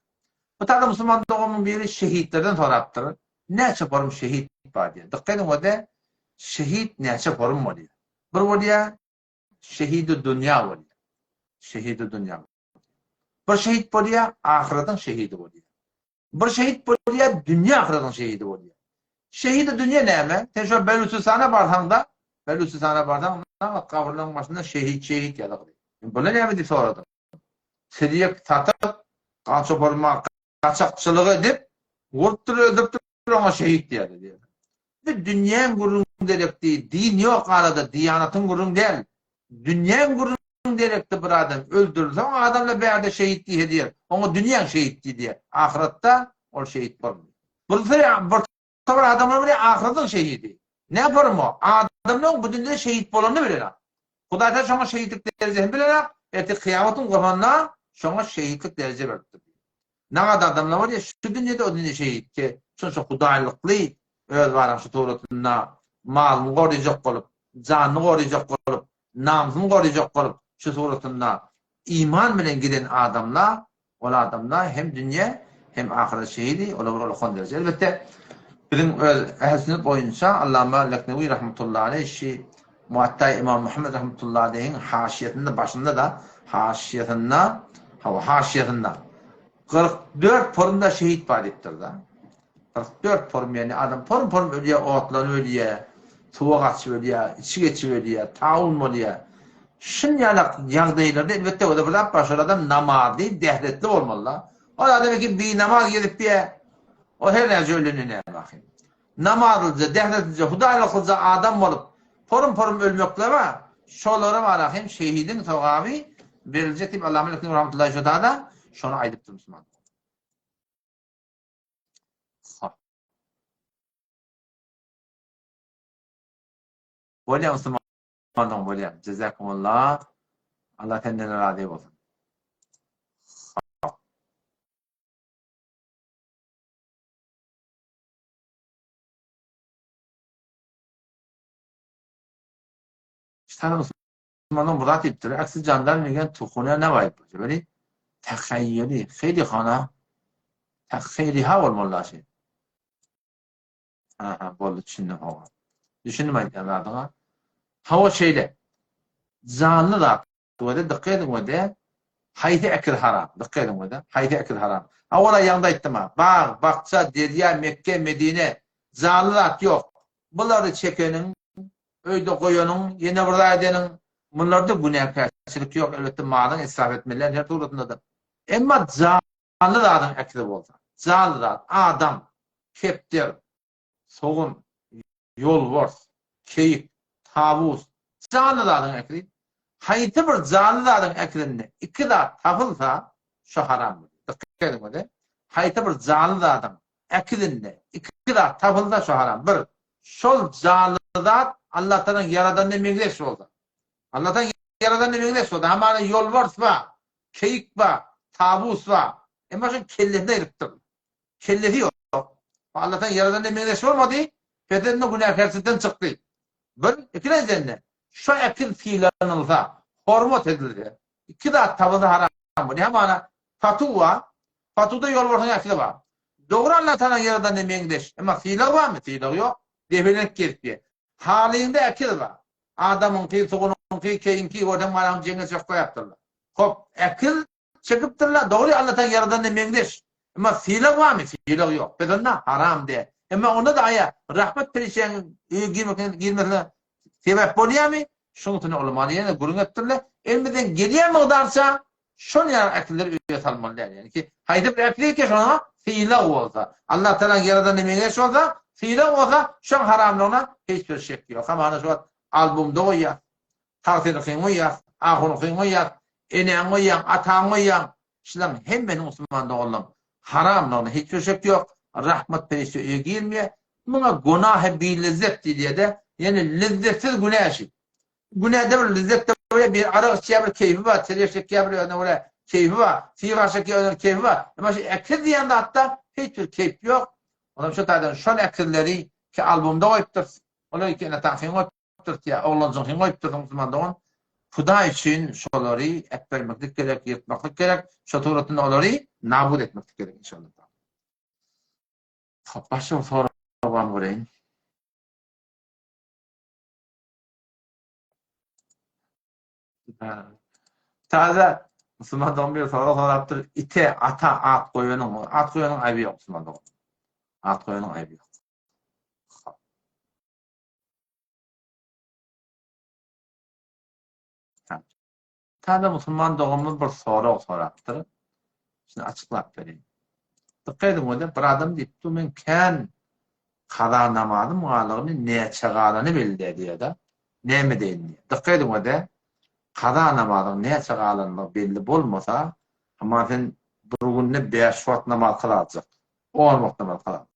Bu tarzda Müslüman doğumun biri şehitlerden soraptır. Ne çaparım şehit var diye. Dikkat edin şehit ne çaparım oluyor. Bir oluyor, şehid-i dünya oluyor. Şehid-i dünya. Bir şehit oluyor, ahiretin şehidi oluyor. Bir şehit oluyor, dünya ahiretin şehidi oluyor. Şehid-i dünya ne mi? Sen şu Belusistan'a barsan da, kavrulun başında şehit yadık. Böyle ne mi diye soradım. Siriye satıp, kança borma, kaçakçılığı edip, vurttur öldürtür ona şehit diye. Ve dünyanın gururun gerektiği, din yok arada, diyanatın gururun değil. Dünyanın gururun gerektiği bir adam öldürürse, o adamla bir yerde şehitliği ediyor. Onu dünyanın şehitliği diye. Ahirette o şehit olmuyor. Bir sefer adamlar bile ahiretin şehidi. Ne yaparım o? Adamlar bu dünyada şehit olanı bilir. Kudayta şuna şehitlik derecesini bilir. Eti kıyametin kurbanına şuna şehitlik derece verdi. Ne kadar adamlar var ya, şu dünyada o dünyada şehit ki, çünkü kudaylıklı, öz varan şu tuğrutunda malını koruyacak olup, canını koruyacak olup, namzını koruyacak olup, şu tuğrutunda iman bilen giden adamlar, o adamlar hem dünya hem ahiret şehidi, ola derece. Elbette, bizim öz ehl sünnet boyunca Allame Leknevi rahmetullahi aleyh, Muatta İmam Muhammed rahmetullahi aleyh'in haşiyetinde, başında da haşiyetinde 44 formda şehit var ettir da. 44 form yani adam form ölüyor, otlan ölüyor, soğuk açı ölüyor, içi geçi ölüyor, taun ölüyor. Şunyalak yağdaylarda elbette o da burada başarı adam namazı, dehretli olmalı. O da demek ki bir namaz gelip diye o her nece ölününe bakayım. Namazlıca, dehretlice, hudaylıklıca adam olup form ölmekle var. Şolara var şehidin tevabı verilecek gibi Allah'ın Ekber rahmetullahi şudada şunu aydıptır Müslüman. Böyle Müslümanım böyle. Cezakumullah. Allah kendine razı olsun. tane Müslümanın murat ettir. Aksi jandarm degan tuğuna ne var? Böyle takhayyuli, khayliha bolmaly. Ha, boldu düşündüm hava. Düşündüm aytamadyňa. Hava şeyle. Zanlı da böyle dikkat edin öde. Hayti ekil haram. Dikkat edin öde. Hayti ekil haram. Awala ýanda aýtdym ha. Bağ, bakça, derya, Mekke, Medine. Zanlı da yok. Bulary çekeniň, öýde goýanyň, ýene bir aýdanyň bunlarda günäkärçilik yok. Elbetde malyň israf etmeler her turatyndadyr. Emma zanlı da ekili bolsa. Zanlı da adam, keptir, soğun, yolbars, keyik, tavus, canlıların ekli. Hayti bir canlıların eklinde iki da tapılsa şu haram. Dikkat edin öyle. Hayti bir canlıların eklinde iki da tapılsa şu haram. Bir, şol canlılar Allah'tan yaradanı mengleş oldu. Allah'tan yaradanı mengleş oldu. Ama yolbars var, keyik var, tavus var. Ama şu kellerinde iriptir. Kelleri yok. Allah'tan yaradanı mengleş olmadı. Bedenine günahkarsızdan çıktı. Bir, ikinciden şu ekil fiillerinize hormat edildi. İki de tavıda haram. Bu ne mana? Fatu var. Fatu'da yol varsa ekili var. Doğru Allah'tan yaradan emeğindeş. Ama fiiller var mı? Fiiller yok. Devenek gerçi. Halinde ekil var. Adamın ki, soğunun ki, keyin ki, oradan malam cengiz yok yaptırlar. Hop, ekil çıkıptırlar. Doğru Allah'tan yaradan emeğindeş. Ama fiiller var mı? Fiiller yok. Bedenine haram de. Ama ona da aya rahmet perişan girmesine sebep bolýar mı? Şoň üçin olmaly ýa-da gurun etdirler. Elmeden gelýär migdarsa şoň ýa akilleri öýe salmalylar. Yani ki haýdyp akilleri ki şoňa fiile bolsa, Allah taala yaradan emege şolsa, fiile bolsa şoň haramlygyna hiç bir şek ýok. Hamana şu albumda goýýar, tartyny goýýar, ahuny goýýar, eneň goýýar, ataň goýýar. Şular hemme Müslüman oğlum haramlygyna hiç bir şek ýok. Rahmet perişan öýe girmeye. Buna günah bir lezzet diýe de, yani lezzetsiz günah. Günahda bir lezzet de bir ara içýär bir keyfi var, teleşek ýa-da bir öyle keyfi var, sigara çekýär keyfi var. Ama şu ekil diýende hatta hiç bir keyif yok. Ondan şu taýdan şol ekilleri ki albumda goýupdyr. Olar ki ene taýyn goýupdyr ki oğlanjyň goýupdyr Müslümandyň. Huda için şolary etbermeklik gerek, ýetmeklik gerek. Şu turatynda olary nabud etmeklik gerek inşallah. Başım sonra babam göreyim. Taze Müslümandan bir soraptır. İte, ata, at koyunun. At koyunun ayıbı yok Müslümandan. At koyunun ayıbı yok. Taze Müslüman doğumlu bir soraptır. Şimdi açıklap vereyim. Dikkat edin öyle. Bir adam deyipti, men kän kaza namazyň mugalygyny näçe galany bildi diye da. Näme deýin? Dikkat edin öyle. Kaza namazyň näçe galany belli bolmasa, ama sen bir günde 5 wagt namaz kılarsın. 10 wagt namaz kılarsın.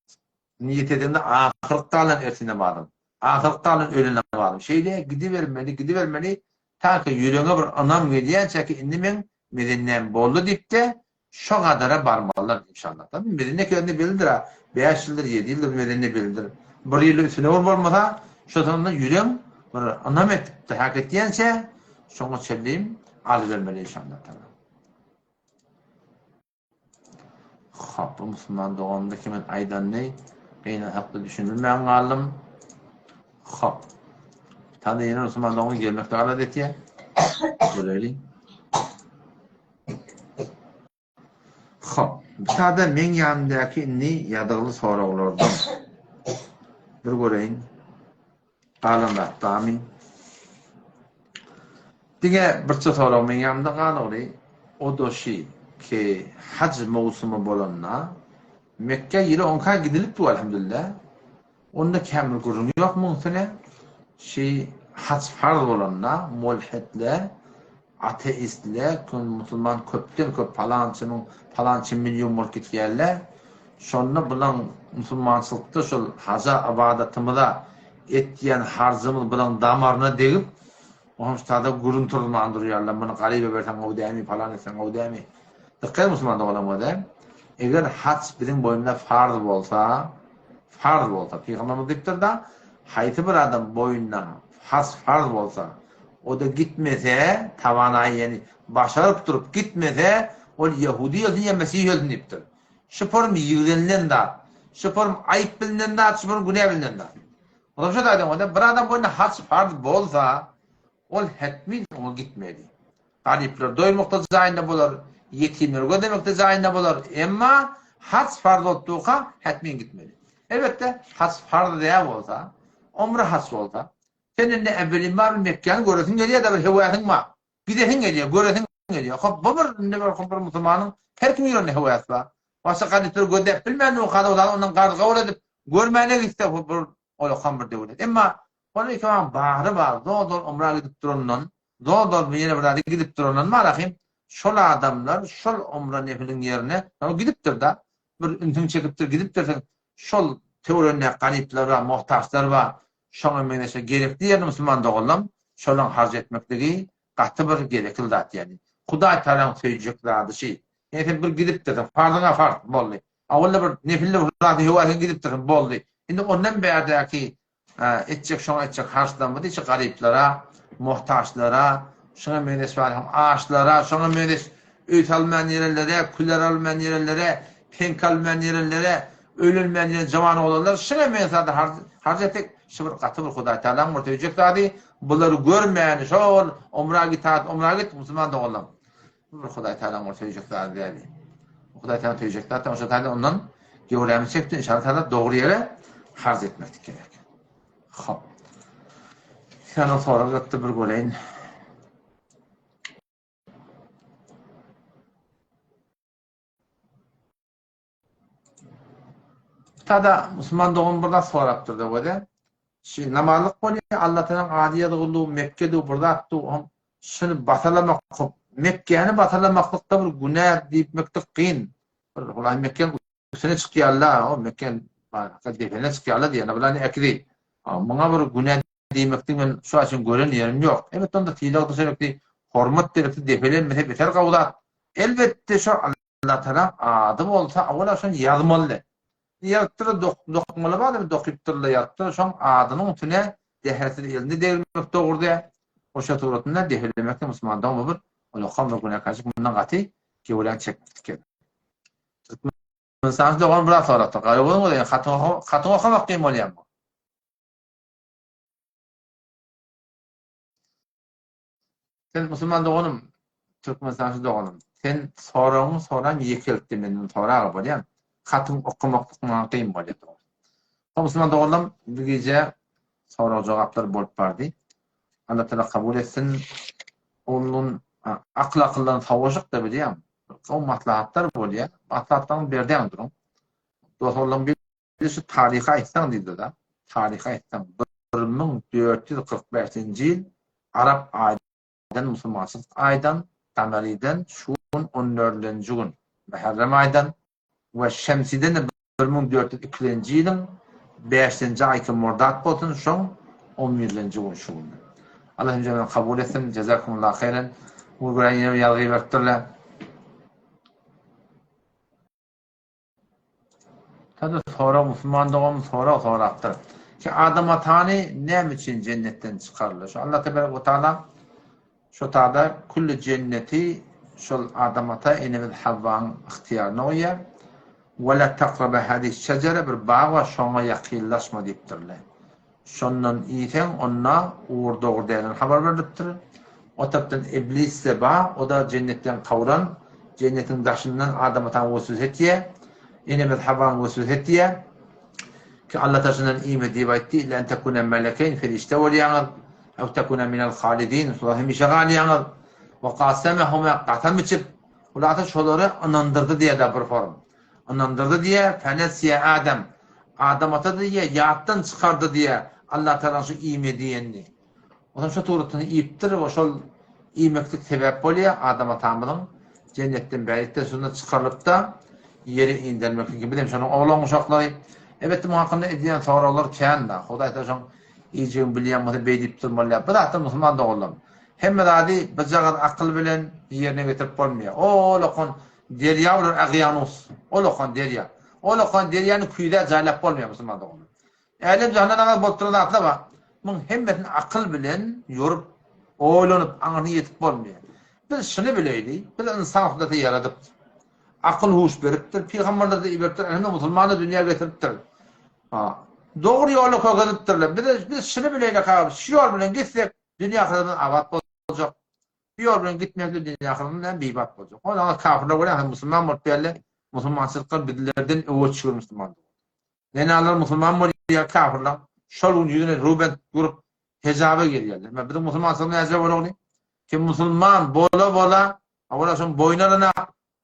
Niyet edende ahirette alan ersine barın. Ahirette alan ölene barın. Şeyde gidivermeli. Ta ki yüreğine bir anam gelýänçe ki indi men medeninden boldy diýip de şu kadara barmalar inşallah. Tabii Medine köyünde bildir ha. 5 yıldır 7 yıldır Medine bildir. Bir yıl üstüne olmasa şu zaman yüreğim bir anam etip de hak ettiğince şunu söyleyeyim alıvermeli inşallah. Hop, Müslüman doğumda kimin aydan ne? Gayna haklı düşünülmeyen alım. Hop. Tadı yine Müslüman doğumda gelmekte adet ya. Böyle. Hop. Tadı men yanındaki inni yadırlı soraglardan. Bir göreyim. Alanda tamin. Dige bir sorag men yanında qalıqly. O da şey ki hac mevsimi bolanna Mekke yeri onka gidilipdi elhamdülillah. Onda kamil gurun yok mu sene? Şey hac farz bolanna mulhidler, ateistler, Müslüman köp falançı milyon mülkit yerler. Şonna bilan Müslümançılıkta şol haca abadatımıda etdiyen harzımız bilan damarına deyip Onustada gurun turmandırıyorlar. Bunu garibe versen o demi falan etsen o demi. Dikkat Müslüman da olamada. Eğer hac bizim boyunda farz olsa, Peygamberimiz diptir da hayti bir adam boyunda hac farz olsa, o da gitmese tavanayı yani başarıp durup gitmese o Yahudi öldün ya Mesih öldün deyiptir. Şıpırım yığılanlen da, şıpırım ayıp bilinen da, şıpırım günah bilinen da. O da bir şey de adam o da bir adam boyuna haç farz bolsa ol hetmin o gitmedi. Garipler doymakta zayında bulur, yetimler ödemekte zayında bulur. Ama haç farz olduğuka hetmin gitmedi. Elbette haç farz diye olsa, umre haç olsa, senin de evvelin var Mekke'nin göresin geliyor da bir hevayatın var. Gidesin geliyor, göresin geliyor. Bu bir Müslümanın her kim yürüyen hevayat var. Başka garipler gödep bilmeyen o kadar olan onun kardığı öğretip görmeyene gitse bu olağan bir devlet. Ama onu iki an bağırı var. Doğru umre gidip durundan, doğru bir yere burada gidip durundan marahim. Şol adamlar, şol umre nefilin yerine gidiptir da bir üntün çekiptir gidiptir. Şol teorine garipler var, muhtaçlar var. Şoňa meňeşe gerekli ýerde Müslüman dogulam, şolaň harj etmekligi gaty bir gerekli zat ýani. Hudaý taala söýjek zady şey. Ýa-da bir gidipdir, farzyňa farz boldy. Awalla bir nefilli zady hewasyna gidipdir boldy. Indi ondan bärdäki etjek şoňa etjek harjlanmady, hiç gariplara, muhtaçlara, şoňa meňeşe ağaçlara, şoňa meňeşe öýt almayan ýerlere, küler almayan ýerlere, penk almayan ýerlere, ölülmeyen ýerlere jaman olanlar şoňa meňeşe harj etdik. Şıbır katı bir Hudaý Taala murtejek zady, buları görmeýän şol umra gitaat, umra git Müslüman dogulam. Bir Hudaý Taala murtejek zady diýdi. Hudaý Taala tejek zady, oşa taýda ondan ýöwrämi inşallah dogry ýere harz etmek gerek. Hop. Sana sonra gatdy bir göreýin. Tada Müslüman dogum burada sorapdyr da böyle. Şi namallyk bolýar, Allah Taala adiýet guldy Mekke'de burada atdy, şunu batalamak, Mekke'ni batalamakda bir günah diýmekde kyn. Ulan Mekke'nin üstüne çykýarlar, o Mekke'nin defene çykýarlar diýen bilen ekdi. Maňa bir günah diýmekde men şu açyn gören ýerim ýok. Evet onda tiýlagdy söýrekdi, hormat deripdi depelenmese beter gawlat. Elbette şu Allah Taala ady bolsa awala şonu ýazmaly. Yattırı dokmalı var, dokiptirle yattırı, şoň adynyň üstüne dehersiz elinde degilmek dogurdy. O şaturatynda deherlemekde Müslümandan bir olağan bir günah kaçyk bundan gaty gewlen çekdik. Türkmenistan dogan bir soratdy. Gaýgy bolýar, hatyn okamak diýip bolýar. Sen Müslüman doganym, Türkmenistan doganym. Sen soran ýekeldi menden soragy bolýar. Hatyn okumaklyk kyn bolýar. Müslüman dogulam bir gece soraw jogaplar bolup bardy. Allah Taala kabul etsin. Onun aklakyldan sawajyk da bilýär. O maslahatlar bolýar. Maslahatdan berdiň durum. Dostolarym birisi taryha aýtsaň diýdi da. Taryha aýtsaň 1445-nji ýyl Arap aýdan musulmançylyk aýdan Tameriden şuň 14-nji gün Muharram aýdan we Şemsiden 1402-nji ýylyň 5-nji aýky Murdat bolsun şoň 11-nji gün şuň. Allah hemjeme kabul etsin. Cezakumullah hayran. Bu gören ýalgy berdirler. Tadı sonra Müslüman doğum sorapdyr. Ki adam atany näme üçin cennetten çykarlar? Allah Teala şu taada kullu cenneti şol adam ata enemiz Havvaň ihtiýaryna goýar. Ve la taqraba hadis şejere bir bağa şoňa ýakynlaşma diýipdirler. Şondan ýeten onna uğur doğru denen habar beripdir. O tapdan iblis de ba, o da cennetten kavran, cennetin daşından adam atan wösüz etýär. Enemiz Havvaň wösüz etýär. Ki Allah taşından iýme diýip aýtdy, "Lan takuna melekayn ferişte bolýaňyz, aw takuna minal halidin." Sulahym şeýle ve qasamahuma qatam içip, ulata şolary anandyrdy diýe da bir form. Anandyrdy diýe, "Fanasiya Adam." Adam ata diýe, ýatdan çykardy diýe. Allah Taala şu iýme diýendi. Ondan şu turutyny iýipdir we şol iýmeklik sebäp bolýar adam atamyň cennetten bäritde şunda çykaryp da ýere indirmeklik gibi şonu oglan uşaklary. Evet bu hakynda edýän soralar kän da. Hudaý taşan iýjim bilýän bu beýdip durmaly. Bu da Müslüman dogulam. Hemme dadi bajagar akıl bilen ýerine getirip bolmaýar. O lokon derýa bilen agyanus. O lokon derýa. O lokon deryany küýde jaýlap bolmaýar Müslüman dogulam. Elim jahannama botturda atlaba. Mun hemmetini akıl bilen yorup Oğlanıp anı yetip bolmaýar. Biz şunu bileydik, biz insan hudata yaradıp, akıl huş beripdir, peygamberler de iberipdir, hem de musulmanı dünya getiripdir. Ha. Doğru yola koyup biz şunu bileydik abi, şu yol bilen gitsek dünya kadar abat bolacak. Bir yol bilen gitmekle dünya kadar bibat bolacak. Ona kafirler göre musulman mutbelle musulmançılıklar bidilerden öwüt çykyr musulman. Nenalar musulman bolýar kafirler. Şol yüzüne Ruben grup hesaba gelýärler. Men bizim musulmançylygyň hesaba bolýar. Kim musulman bola awala şoň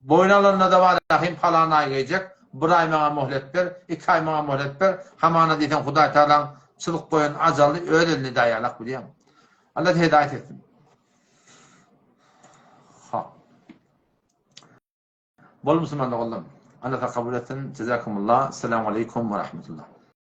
boynalarına da var rahim falana gelecek. Bir ay mağa muhlet ber, 2 ay mağa muhlet ber. Hamana diýsen Hudaý Taala çylyk boyun ajaly öýelini daýalak bilýär. Allah hidayet etsin. Ha. Bol musulmanlyk oldum. Allah kabul etsin. Cezakumullah. Selamun aleyküm ve rahmetullah.